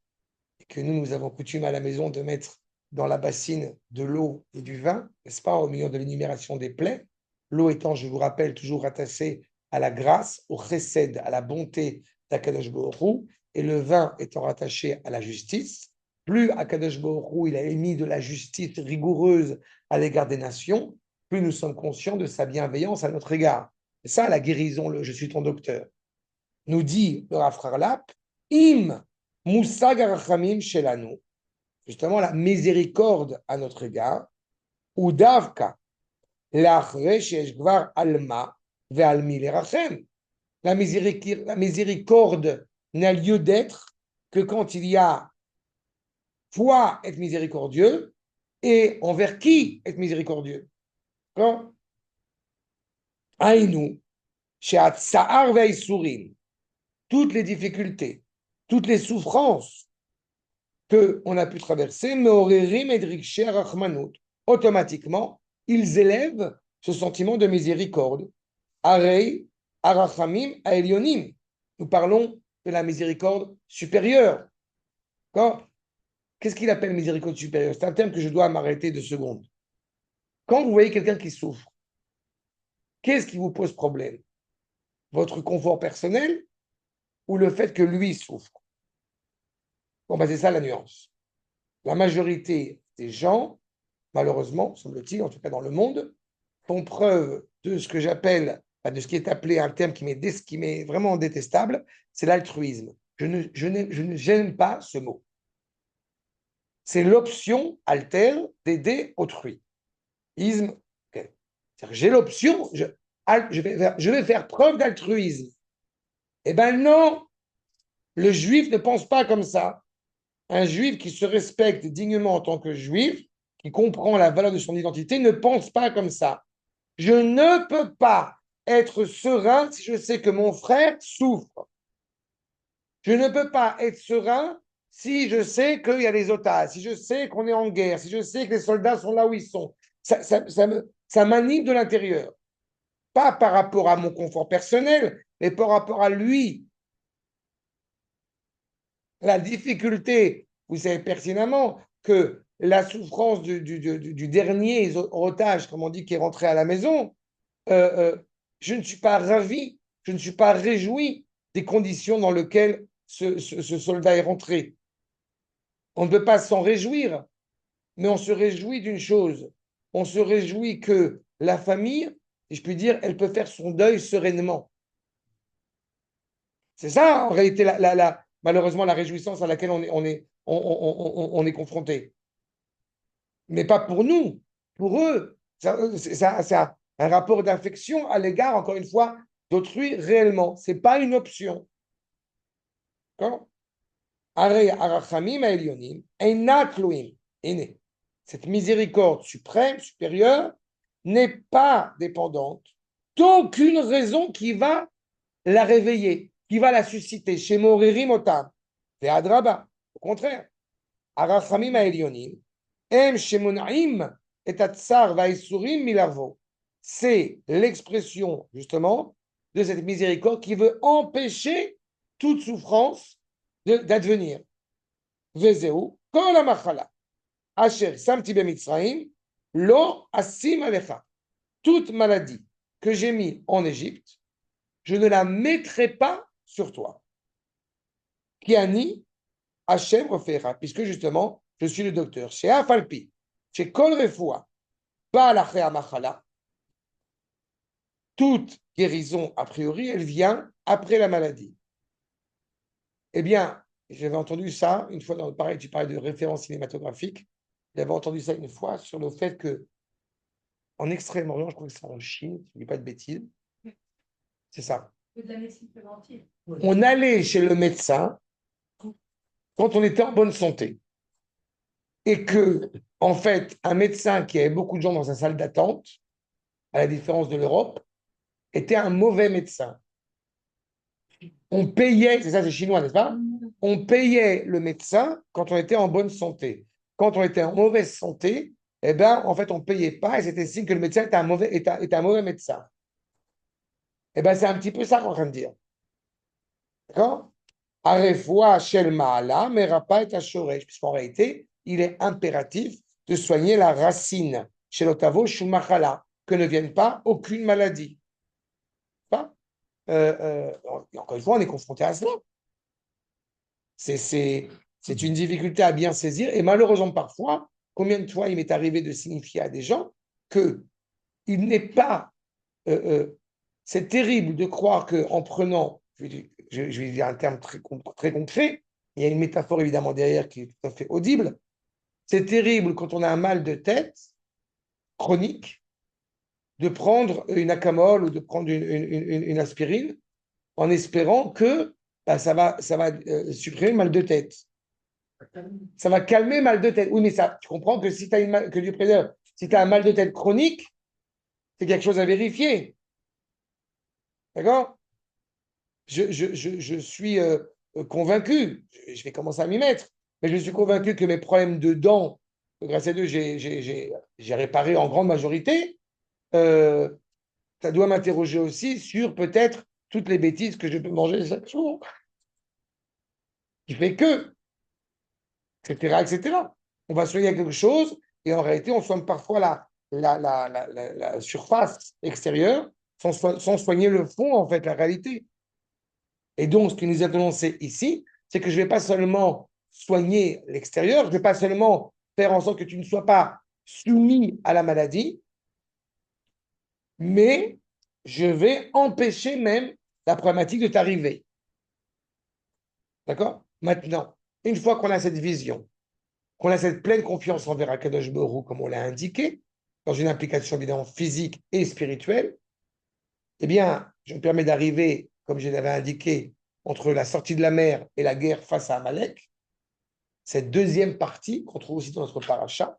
[SPEAKER 2] et que nous avons coutume à la maison de mettre dans la bassine de l'eau et du vin, n'est-ce pas, au milieu de l'énumération des plaies. L'eau étant, je vous rappelle, toujours rattachée à la grâce, au chesed, à la bonté d'Akadosh Baruch Hu, et le vin étant rattaché à la justice. Plus Akadosh Baruch Hu, il a émis de la justice rigoureuse à l'égard des nations, plus nous sommes conscients de sa bienveillance à notre égard. C'est ça la guérison, le je suis ton docteur. Nous dit le Rav Harlap, im musag arachamim shelanu, justement la miséricorde à notre égard, ou davka l'achre sheyesh gvar alma ve'almi lerachem. La miséricorde n'a lieu d'être que quand il y a foi être miséricordieux et envers qui être miséricordieux. Aïnou, she'at sa'ar ve'isurim, toutes les difficultés, toutes les souffrances qu'on a pu traverser, automatiquement, ils élèvent ce sentiment de miséricorde. Arei, arachamim, aelionim. Nous parlons de la miséricorde supérieure. Qu'est-ce qu'il appelle miséricorde supérieure? C'est un terme que je dois m'arrêter 2 secondes. Quand vous voyez quelqu'un qui souffre, qu'est-ce qui vous pose problème? Votre confort personnel ou le fait que lui souffre? Bon, ben c'est ça la nuance. La majorité des gens, malheureusement, semble-t-il, en tout cas dans le monde, font preuve de ce que j'appelle, de ce qui est appelé un terme qui m'est vraiment détestable, c'est l'altruisme. Je ne j'aime pas ce mot. C'est l'option altère d'aider autrui. Isme, okay. J'ai l'option, je vais faire preuve d'altruisme. Eh bien non, le juif ne pense pas comme ça. Un juif qui se respecte dignement en tant que juif, qui comprend la valeur de son identité, ne pense pas comme ça. Je ne peux pas être serein si je sais que mon frère souffre. Je ne peux pas être serein si je sais qu'il y a les otages, si je sais qu'on est en guerre, si je sais que les soldats sont là où ils sont. Ça m'anime de l'intérieur. Pas par rapport à mon confort personnel, mais par rapport à lui. La difficulté, vous savez pertinemment que la souffrance du dernier otage, comme on dit, qui est rentré à la maison, je ne suis pas ravi, je ne suis pas réjoui des conditions dans lesquelles ce soldat est rentré. On ne peut pas s'en réjouir, mais on se réjouit d'une chose. On se réjouit que la famille, si je puis dire, elle peut faire son deuil sereinement. C'est ça, en réalité, malheureusement, la réjouissance à laquelle on est confronté. Mais pas pour nous, pour eux. C'est un rapport d'affection à l'égard, encore une fois, d'autrui réellement. Ce n'est pas une option. D'accord? Cette miséricorde suprême, supérieure, n'est pas dépendante d'aucune raison qui va la réveiller, qui va la susciter. Chez Moririm Otam, et Adraba, au contraire. Arachamim Aelionim, Em Shemonaim et Atsar Vaisurim Milarvo. C'est l'expression, justement, de cette miséricorde qui veut empêcher toute souffrance d'advenir. Vezeu, Kol Amachala, Asher Samti Bemitzraim, Lo Asim Alecha. Toute maladie que j'ai mise en Égypte, je ne la mettrai pas sur toi. Kiani Hachem refera, puisque justement, je suis le docteur. Chez Afalpi, chez Kol Refoua, Baalachea Machala, toute guérison, a priori, elle vient après la maladie. Eh bien, j'avais entendu ça une fois, pareil, tu parlais de référence cinématographique, j'avais entendu ça une fois sur le fait que en Extrême-Orient, je crois que c'est en Chine, je ne dis pas de bêtises, c'est ça.
[SPEAKER 4] De la médecine préventive.
[SPEAKER 2] On allait chez le médecin quand on était en bonne santé. et que, en fait, un médecin qui avait beaucoup de gens dans sa salle d'attente, à la différence de l'Europe, était un mauvais médecin. On payait, c'est ça, c'est chinois, n'est-ce pas? On payait le médecin quand on était en bonne santé. Quand on était en mauvaise santé, eh ben, en fait, on ne payait pas et c'était signe que le médecin était un mauvais médecin. Eh ben, c'est un petit peu ça qu'on est en train de dire. D'accord? Arefoua Shel Ma'ala, Merapa et Ashoresh. Puisqu'en réalité, il est impératif de soigner la racine chez l'otavo Shumachala, que ne vienne pas aucune maladie. Pas encore une fois, on est confronté à cela. C'est une difficulté à bien saisir. Et malheureusement, parfois, combien de fois il m'est arrivé de signifier à des gens que il n'est pas. C'est terrible de croire qu'en prenant, je vais dire un terme très concret, il y a une métaphore évidemment derrière qui est tout à fait audible. C'est terrible quand on a un mal de tête chronique de prendre une acamol ou de prendre une aspirine en espérant que bah, ça va supprimer le mal de tête. Ça va calmer le mal de tête. Oui, mais ça, tu comprends que si tu as que Dieu préserve, si tu as un mal de tête chronique, c'est quelque chose à vérifier. D'accord? Je suis convaincu, je vais commencer à m'y mettre, mais je suis convaincu que mes problèmes de dents, grâce à Dieu, j'ai réparé en grande majorité. Euh, Ça doit m'interroger aussi sur peut-être toutes les bêtises que je peux manger chaque jour, qui fait que, etc., etc. On va soigner quelque chose et en réalité, on soigne parfois la surface extérieure sans soigner le fond, en fait, la réalité. Et donc, ce qui nous est annoncé ici, c'est que je ne vais pas seulement soigner l'extérieur, je ne vais pas seulement faire en sorte que tu ne sois pas soumis à la maladie, mais je vais empêcher même la problématique de t'arriver. D'accord? Maintenant, une fois qu'on a cette vision, qu'on a cette pleine confiance envers Akadosh Borou, comme on l'a indiqué, dans une implication évidemment physique et spirituelle, eh bien, je me permets d'arriver, comme je l'avais indiqué, entre la sortie de la mer et la guerre face à Amalek, cette deuxième partie qu'on trouve aussi dans notre paracha,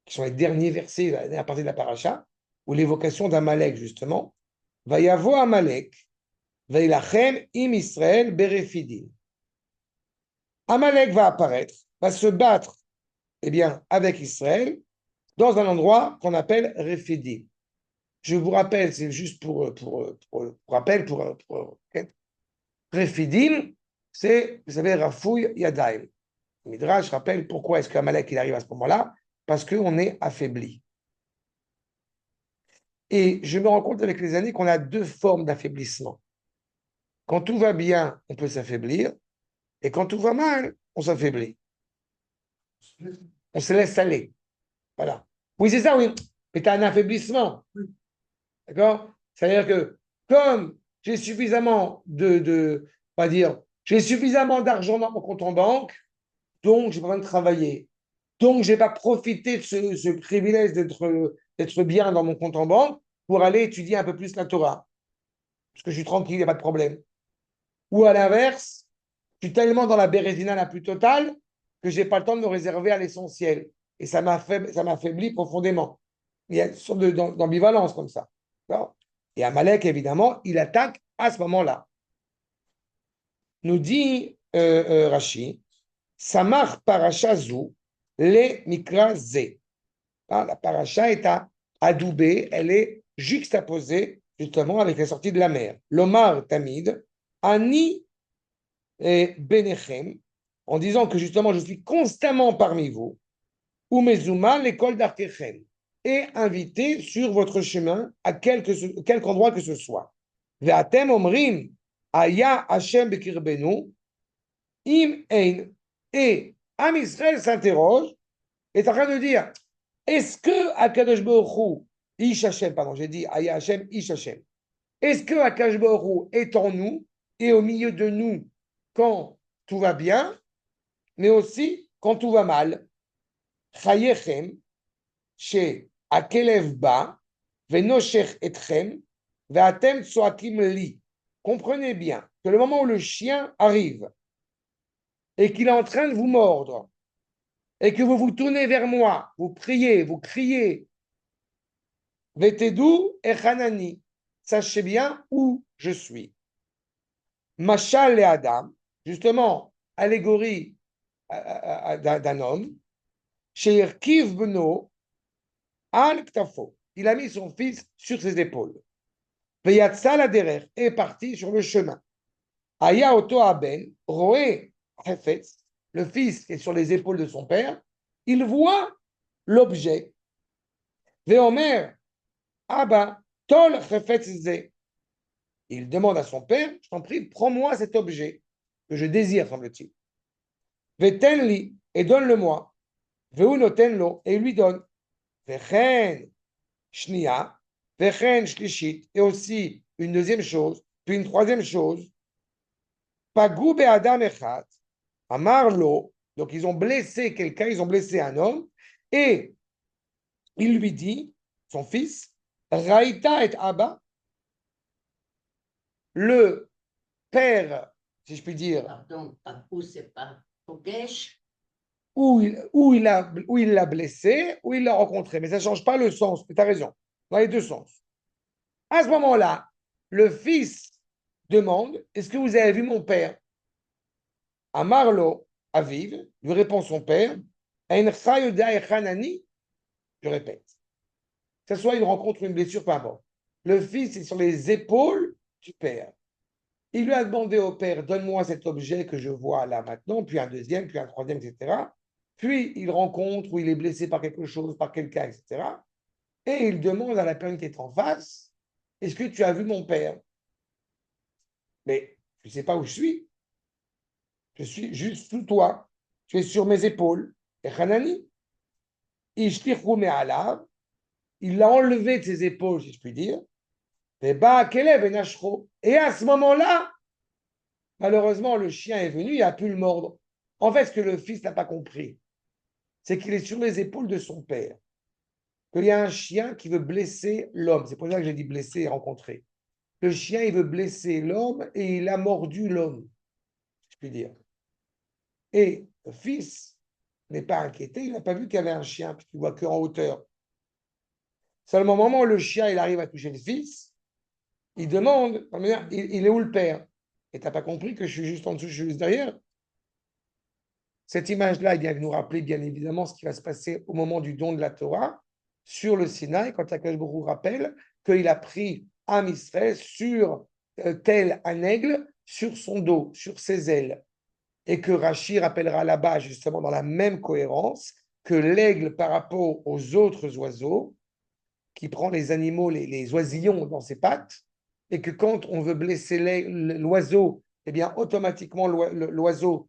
[SPEAKER 2] qui sont les derniers versets, la dernière partie de la paracha, où l'évocation d'Amalek, justement, va y avoir Amalek, va ilachem im Israël berefidim. Amalek va apparaître, va se battre eh bien, avec Israël dans un endroit qu'on appelle Rephidim. Je vous rappelle, c'est juste pour rappel, Rephidim, c'est, vous savez, Rafouille Yadaim. Midrash rappelle pourquoi est-ce qu'Amalek il arrive à ce moment-là, parce qu'on est affaibli. Et je me rends compte avec les années qu'on a deux formes d'affaiblissement. Quand tout va bien, on peut s'affaiblir, et quand tout va mal, on s'affaiblit. On se laisse aller. Voilà. Oui, c'est ça, oui. Mais tu as un affaiblissement. D'accord? C'est-à-dire que comme j'ai suffisamment on va dire, j'ai suffisamment d'argent dans mon compte en banque, donc j'ai pas besoin de travailler. Donc, je n'ai pas profité de ce privilège d'être bien dans mon compte en banque pour aller étudier un peu plus la Torah. Parce que je suis tranquille, il n'y a pas de problème. Ou à l'inverse, je suis tellement dans la bérésina la plus totale que je n'ai pas le temps de me réserver à l'essentiel. Et ça m'affaiblit profondément. Il y a une sorte d'ambivalence comme ça. D'accord? Et Amalek, évidemment, il attaque à ce moment-là. Nous dit Rashi, Samar parachazou le mikra ze. La paracha est adoubée, elle est juxtaposée justement avec la sortie de la mer. L'Omar Tamid, Ani Benechem, en disant que justement je suis constamment parmi vous, ou Mezuma, l'école d'Arkechem, et invité sur votre chemin à quelque endroit que ce soit. Ve'atem omrim, Aya Hashem bekirbenu, im ein. Et Am Israël s'interroge, est en train de dire, est-ce que Akadosh Baruch Hu, Ish Hashem, pardon, j'ai dit Aya Hashem, Ish Hashem. Est-ce que Akadosh Baruch Hu est en nous et au milieu de nous quand tout va bien, mais aussi quand tout va mal? Chayechem, chez Akelev Ba, Venoshech Etchem, Veatem Tsoakim Li. Comprenez bien que le moment où le chien arrive et qu'il est en train de vous mordre, et que vous vous tournez vers moi, vous priez, vous criez, Vetedou et Hanani, sachez bien où je suis. Machal et Adam, justement, allégorie d'un homme, chez Irkiv Beno, Al Ktafo, il a mis son fils sur ses épaules. Veyatsa la derer est parti sur le chemin. Aya Oto Aben, Roé Hefetz, le fils qui est sur les épaules de son père, il voit l'objet. Veomer, Abba, Tol Hefetz Ze. Il demande à son père, je t'en prie, prends-moi cet objet que je désire, semble-t-il. Vetenli, et donne-le-moi. Veu notenlo, et il lui donne. Vechen Shnia, Vechen Shlishit, et aussi une deuxième chose, puis une troisième chose. Pagou Adam Echad, Amarlo, donc ils ont blessé quelqu'un, ils ont blessé un homme, et il lui dit, son fils, Raïta et Abba, le père, si je puis dire,
[SPEAKER 1] Pardon, Papou, c'est pas Pogesh.
[SPEAKER 2] où il l'a blessé, où il l'a rencontré. Mais ça ne change pas le sens. Tu as raison. Dans les deux sens. À ce moment-là, le fils demande, est-ce que vous avez vu mon père? À Marlo, Aviv, lui répond son père, je répète, que ce soit une rencontre ou une blessure, peu importe. Le fils est sur les épaules du père. Il lui a demandé au père, donne-moi cet objet que je vois là maintenant, puis un deuxième, puis un troisième, etc. Puis il rencontre ou il est blessé par quelque chose, par quelqu'un, etc. Et il demande à la personne qui est en face, est-ce que tu as vu mon père? Mais je ne sais pas où je suis. Je suis juste sous toi. Tu es sur mes épaules. Et Hanani, il l'a enlevé de ses épaules, si je puis dire. Et à ce moment-là, malheureusement, le chien est venu, il a pu le mordre. En fait, ce que le fils n'a pas compris, c'est qu'il est sur les épaules de son père, qu'il y a un chien qui veut blesser l'homme. C'est pour ça que j'ai dit blesser et rencontrer. Le chien, il veut blesser l'homme et il a mordu l'homme, je puis dire. Et le fils n'est pas inquiété, il n'a pas vu qu'il y avait un chien, puisqu'il ne voit qu'en hauteur. Seulement, au moment où le chien il arrive à toucher le fils, il demande, il est où le père? Et tu n'as pas compris que je suis juste en dessous, je suis juste derrière? Cette image-là, vient nous rappeler bien évidemment ce qui va se passer au moment du don de la Torah sur le Sinaï, quand Akash Baruch rappelle qu'il a pris Am Israël sur tel un aigle sur son dos, sur ses ailes. Et que Rashi rappellera là-bas, justement, dans la même cohérence, que l'aigle par rapport aux autres oiseaux, qui prend les animaux, les oisillons dans ses pattes, et que quand on veut blesser l'oiseau, eh bien, automatiquement, l'oiseau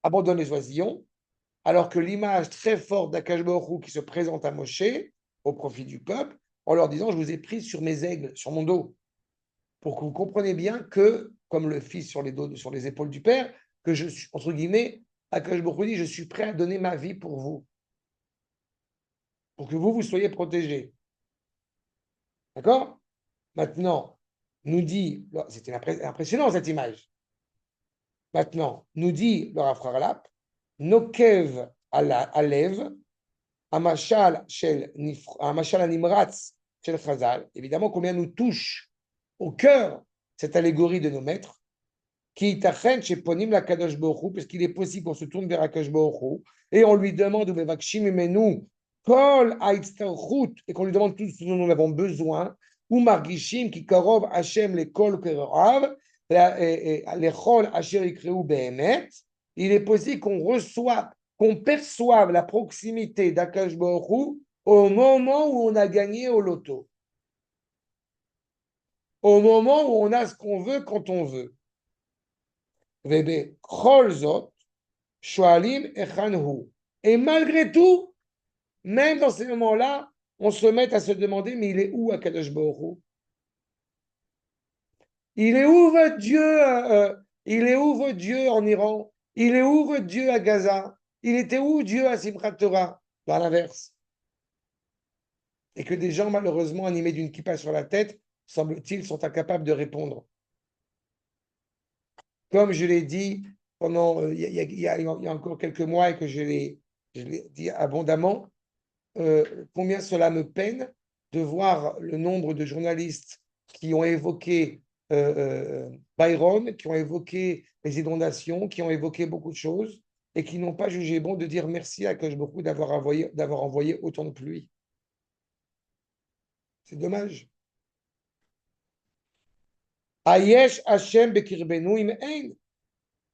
[SPEAKER 2] abandonne les oisillons, alors que l'image très forte d'Akash Baruch Hu qui se présente à Moshe, au profit du peuple, en leur disant, je vous ai pris sur mes aigles, sur mon dos, pour que vous compreniez bien que, comme le fils sur les épaules du père, que je suis, entre guillemets, Akash Baruch Hu dit, je suis prêt à donner ma vie pour vous, pour que vous soyez protégés. D'accord? Maintenant, nous dit, c'était impressionnant cette image. Maintenant, nous dit le Rav Harlap, Nokev Alev, Amashal Animratz Shel Chazal, évidemment, combien nous touche au cœur cette allégorie de nos maîtres, qui tachen chez Ponim la Kadosh Baruch, parce qu'il est possible qu'on se tourne vers Akadosh Baruch Hu, et on lui demande, Kol et qu'on lui demande tout ce dont nous avons besoin, ou Margishim qui karov Hashem les Kol Kerav, lechol asher ikreu behemet, il est possible qu'on reçoive, qu'on perçoive la proximité d'Akadosh Baruch Hu au moment où on a gagné au loto. Au moment où on a ce qu'on veut quand on veut. Et malgré tout, même dans ces moments-là, on se met à se demander, mais il est où Akadosh Baruch Hu? Il est où votre Dieu il est où votre Dieu en Iran? Il est où votre Dieu à Gaza? Il était où Dieu à Simchat Torah? Dans l'inverse. Et que des gens, malheureusement, animés d'une kippa sur la tête, semble-t-il, sont incapables de répondre. Comme je l'ai dit pendant il y a encore quelques mois et que je l'ai je l'ai dit abondamment, combien cela me peine de voir le nombre de journalistes qui ont évoqué Byron, qui ont évoqué les inondations, qui ont évoqué beaucoup de choses et qui n'ont pas jugé bon de dire merci à Akadosh Baruch Hu d'avoir envoyé autant de pluie. C'est dommage. Ayesh Hashem bekirbenu im ein.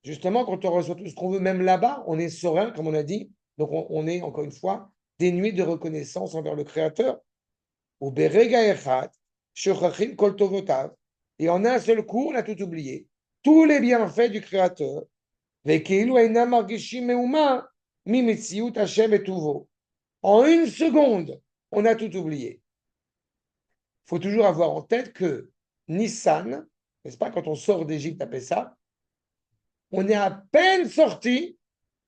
[SPEAKER 2] Justement, quand on reçoit tout ce qu'on veut, même là-bas, on est serein, comme on a dit. Donc, on est, encore une fois, dénué de reconnaissance envers le Créateur. Ou berega echad, shechachim kol tovotav. Et en un seul coup, on a tout oublié. Tous les bienfaits du Créateur. Vekeilu einam margishim meuma mi metziut Hashem etuvo. En une seconde, on a tout oublié. Il faut toujours avoir en tête que Nissan, n'est-ce pas, quand on sort d'Égypte à Pessah, on est à peine sorti,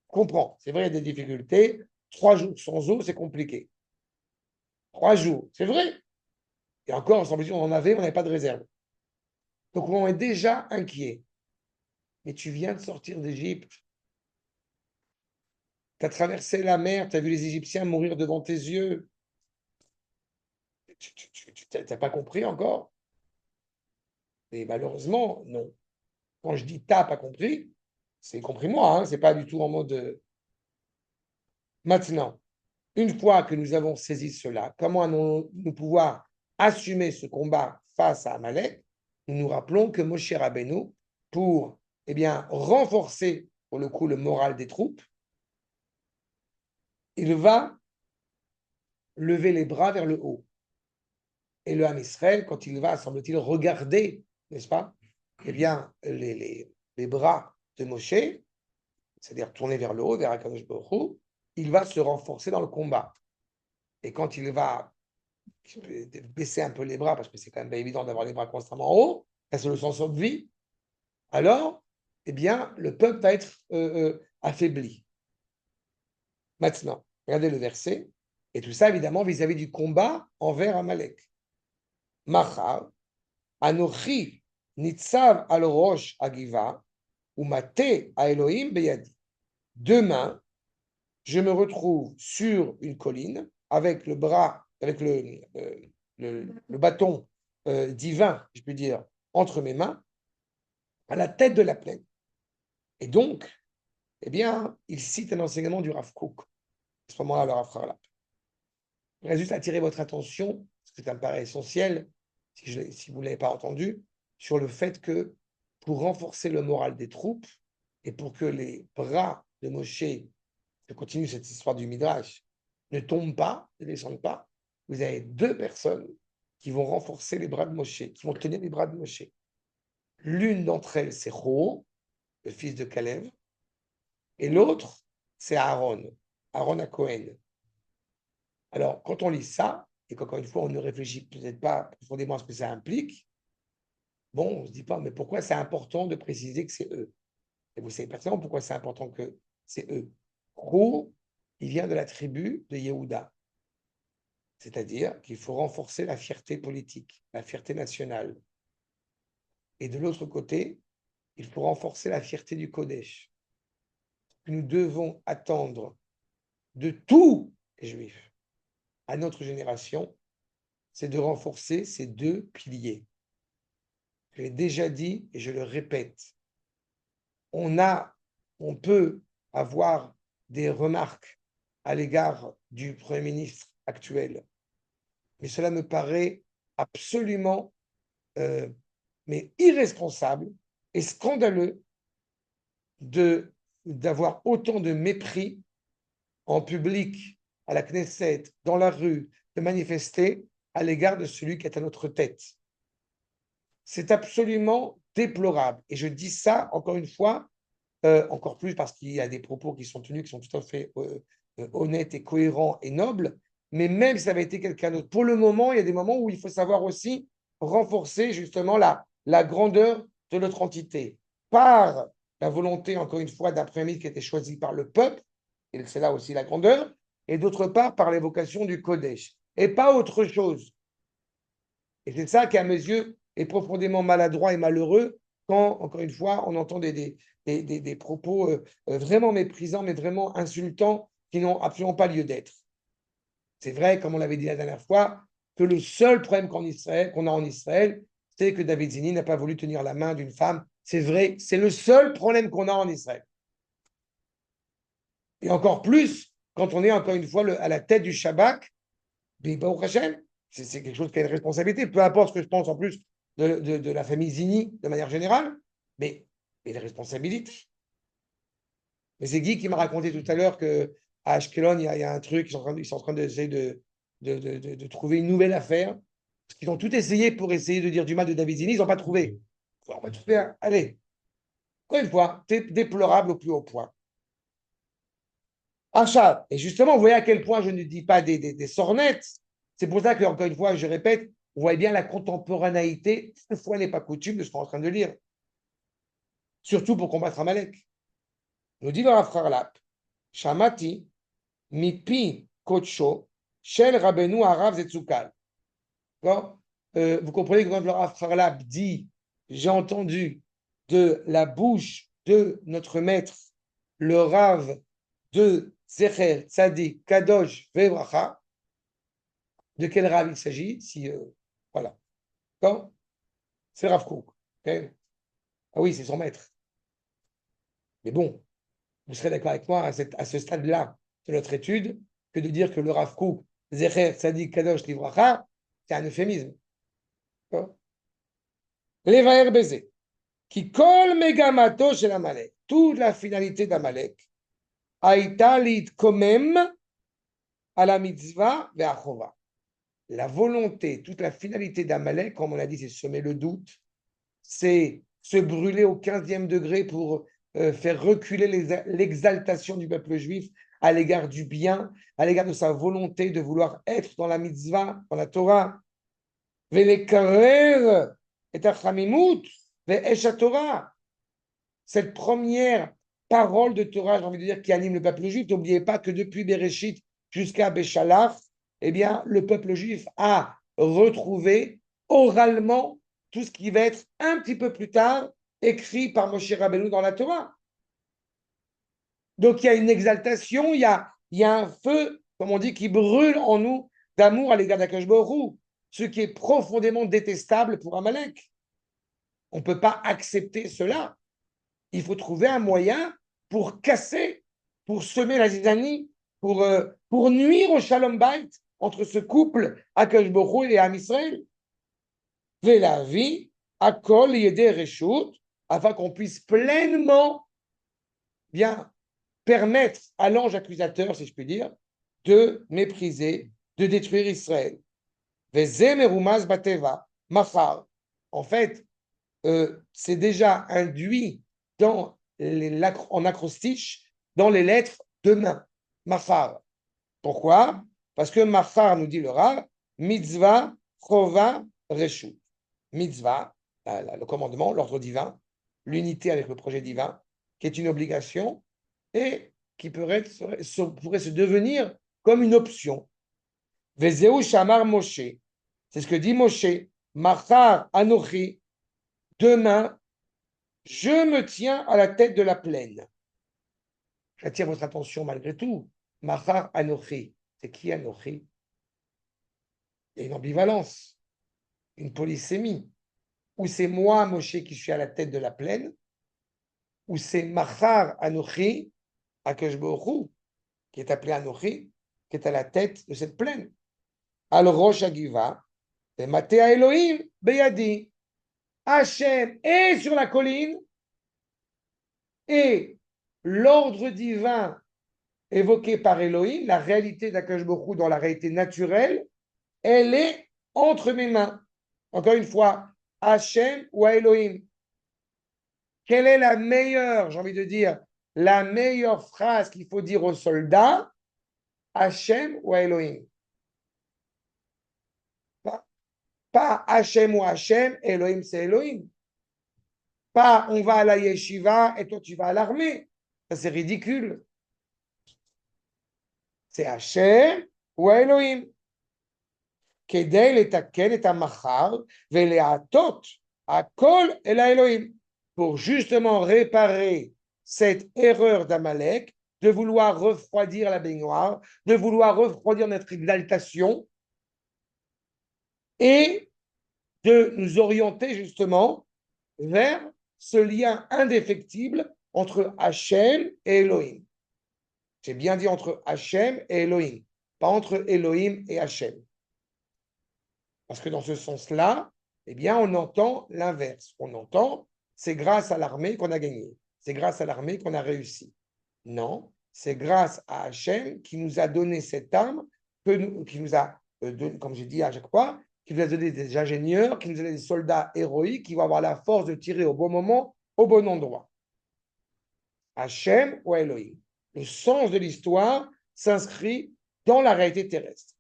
[SPEAKER 2] comprends, c'est vrai, il y a des difficultés, 3 jours sans eau, c'est compliqué. 3 jours, c'est vrai. Et encore, semble-t-il, on n'avait pas de réserve. Donc on est déjà inquiet. Mais tu viens de sortir d'Égypte. Tu as traversé la mer, tu as vu les Égyptiens mourir devant tes yeux. Tu n'as pas compris encore? Et malheureusement, non. Quand je dis t'as pas compris, c'est compris moi, c'est pas du tout en mode. Maintenant, une fois que nous avons saisi cela, comment allons-nous pouvoir assumer ce combat face à Amalek? Nous nous rappelons que Moshe Rabbeinu, pour renforcer pour le coup le moral des troupes, il va lever les bras vers le haut. Et le Ham Israël, quand il va, semble-t-il, regarder, n'est-ce pas, les bras de Moshe, c'est-à-dire tourner vers le haut, vers Akadosh Baruch Hu, il va se renforcer dans le combat. Et quand il va baisser un peu les bras, parce que c'est quand même pas évident d'avoir les bras constamment en haut, c'est le sens de vie, alors, le peuple va être affaibli. Maintenant, regardez le verset, et tout ça, évidemment, vis-à-vis du combat envers Amalek. Machar, Anochi, Nitzav al Rosh Agiva, ou Mate a Elohim Beyadi. Demain, je me retrouve sur une colline avec le bras, avec le bâton divin, je peux dire, entre mes mains, à la tête de la plaine. Et donc, il cite un enseignement du Rav Kook. À ce moment-là, le Rav Harlap. Je voudrais juste attirer votre attention, parce que ça me paraît essentiel, si vous ne l'avez pas entendu, sur le fait que pour renforcer le moral des troupes et pour que les bras de Moshe, je continue cette histoire du Midrash, ne tombent pas, ne descendent pas, vous avez 2 personnes qui vont renforcer les bras de Moshe, qui vont tenir les bras de Moshe. L'une d'entre elles, c'est Ho, le fils de Caleb, et l'autre, c'est Aaron à Cohen. Alors, quand on lit ça, et qu'encore une fois, on ne réfléchit peut-être pas profondément à ce que ça implique, bon, on ne se dit pas, mais pourquoi c'est important de préciser que c'est eux? Et vous savez pertinemment pourquoi c'est important que c'est eux. Ro, il vient de la tribu de Yehuda. C'est-à-dire qu'il faut renforcer la fierté politique, la fierté nationale. Et de l'autre côté, il faut renforcer la fierté du Kodesh. Nous devons attendre de tous les Juifs à notre génération, c'est de renforcer ces 2 piliers. Je l'ai déjà dit et je le répète. On peut avoir des remarques à l'égard du Premier ministre actuel, mais cela me paraît absolument mais irresponsable et scandaleux d'avoir autant de mépris en public, à la Knesset, dans la rue, de manifester à l'égard de celui qui est à notre tête. C'est absolument déplorable. Et je dis ça, encore une fois, encore plus parce qu'il y a des propos qui sont tenus, qui sont tout à fait honnêtes et cohérents et nobles, mais même si ça avait été quelqu'un d'autre. Pour le moment, il y a des moments où il faut savoir aussi renforcer justement la grandeur de notre entité par la volonté, encore une fois, d'un Premier ministre qui a été choisi par le peuple, et c'est là aussi la grandeur, et d'autre part par l'évocation du Kodesh, et pas autre chose. Et c'est ça qui, à mes yeux, est profondément maladroit et malheureux quand, encore une fois, on entend des propos vraiment méprisants, mais vraiment insultants qui n'ont absolument pas lieu d'être. C'est vrai, comme on l'avait dit la dernière fois, que le seul problème qu'on a en Israël, c'est que David Zini n'a pas voulu tenir la main d'une femme. C'est vrai, c'est le seul problème qu'on a en Israël. Et encore plus quand on est encore une fois à la tête du Shabbat, Baruch Hashem, c'est quelque chose qui a une responsabilité, peu importe ce que je pense en plus de la famille Zini de manière générale, mais les responsabilités. Mais c'est Guy qui m'a raconté tout à l'heure qu'à Ashkelon, il y a un truc, ils sont en train d'essayer de trouver une nouvelle affaire. Parce qu'ils ont tout essayé pour essayer de dire du mal de David Zini, ils n'ont pas trouvé. On va tout faire. Allez, encore une fois, c'est déplorable au plus haut point. Achat. Et justement, vous voyez à quel point je ne dis pas des sornettes. C'est pour ça que, encore une fois, je répète, vous voyez bien la contemporanéité, une fois n'est pas coutume de ce qu'on est en train de lire. Surtout pour combattre Amalek. Nous dit le Rav Harlap, Shamati, Mipi Kocho, Shel Rabenu Arav Zetzukal. Vous comprenez que quand le Rav Harlap dit, j'ai entendu de la bouche de notre maître, le Rav de Zecher, Tzadik, Kadosh, Vevracha, de quel Rav il s'agit? Voilà. C'est le Rav Kook. Okay? Ah oui, c'est son maître. Mais bon, vous serez d'accord avec moi à ce stade-là de notre étude que de dire que le Rav Kook, Zecher, Tzadik, Kadosh, Livracha, c'est un euphémisme. Levaer Bézé, qui colle Megamato chez l'Amalek. Toute la finalité d'Amalek, Aïtalit Komem à la mitzvah ve'achova. La volonté, toute la finalité d'Amalek, comme on l'a dit, c'est semer le doute, c'est se brûler au 15e degré pour faire reculer l'exaltation du peuple juif à l'égard du bien, à l'égard de sa volonté de vouloir être dans la mitzvah, dans la Torah. Velekarer et achamimut ve'esh Torah. Cette première parole de Torah, j'ai envie de dire, qui anime le peuple juif. N'oubliez pas que depuis Bereshit jusqu'à Béchalach, eh bien, le peuple juif a retrouvé oralement tout ce qui va être un petit peu plus tard écrit par Moshe Rabbeinu dans la Torah. Donc, il y a une exaltation, il y a un feu, comme on dit, qui brûle en nous d'amour à l'égard d'Akash Baruch Hu, ce qui est profondément détestable pour Amalek. On ne peut pas accepter cela. Il faut trouver un moyen pour casser, pour semer la zizanie, pour nuire au Shalom Bait entre ce couple Akash Baruch Hu et Am Israël. La vie, Akol Yedei Reshut, afin qu'on puisse pleinement bien permettre à l'ange accusateur, si je puis dire, de mépriser, de détruire Israël. Bateva, Machar. En fait, c'est déjà induit en acrostiche dans les lettres demain. Machar. Pourquoi? Parce que Machar, nous dit le Rav, mitzvah, chova, reshut. Mitzvah, le commandement, l'ordre divin, l'unité avec le projet divin, qui est une obligation et qui pourrait se devenir comme une option. Vezeu shamar Moshe. C'est ce que dit Moshe. Machar anochi. Demain, je me tiens à la tête de la plaine. J'attire votre attention malgré tout. Machar anochi. C'est qui anochi? Il y a une ambivalence, une polysémie. Ou c'est moi, Moshe, qui suis à la tête de la plaine, ou c'est Machar anochi, Akash Baruch Hu, qui est appelé Anochi, qui est à la tête de cette plaine. Al Rosh Agiva, et Matea Elohim, Beyadi. Hachem est sur la colline et l'ordre divin évoqué par Elohim, la réalité d'Akash Baruch Hu dans la réalité naturelle, elle est entre mes mains. Encore une fois, Hachem ou Elohim. Quelle est la meilleure, j'ai envie de dire, la meilleure phrase qu'il faut dire aux soldats? Hachem ou Elohim? Pas Hachem ou Hachem, Elohim c'est Elohim. Pas on va à la yeshiva et toi tu vas à l'armée. Ça c'est ridicule. C'est Hachem ou Elohim. Kedei letaken et amachar veleatot akol el Elohim. Pour justement réparer cette erreur d'Amalek de vouloir refroidir la baignoire, de vouloir refroidir notre exaltation et de nous orienter justement vers ce lien indéfectible entre Hachem et Elohim. J'ai bien dit entre Hachem et Elohim, pas entre Elohim et Hachem. Parce que dans ce sens-là, eh bien, on entend l'inverse. On entend, c'est grâce à l'armée qu'on a gagné. C'est grâce à l'armée qu'on a réussi. Non, c'est grâce à Hachem qui nous a donné cette arme, qui nous a, comme j'ai dit à chaque fois, qui nous a donné des ingénieurs, qui nous a donné des soldats héroïques, qui vont avoir la force de tirer au bon moment, au bon endroit. Hachem ou Elohim. Le sens de l'histoire s'inscrit dans la réalité terrestre.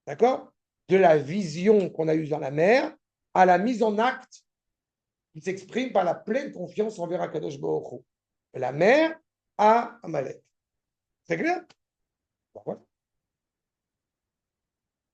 [SPEAKER 2] D'accord? De la vision qu'on a eue dans la mer à la mise en acte qui s'exprime par la pleine confiance envers Akadosh Baruch Hu. De la mer à Amalek. C'est clair? Bon, voilà.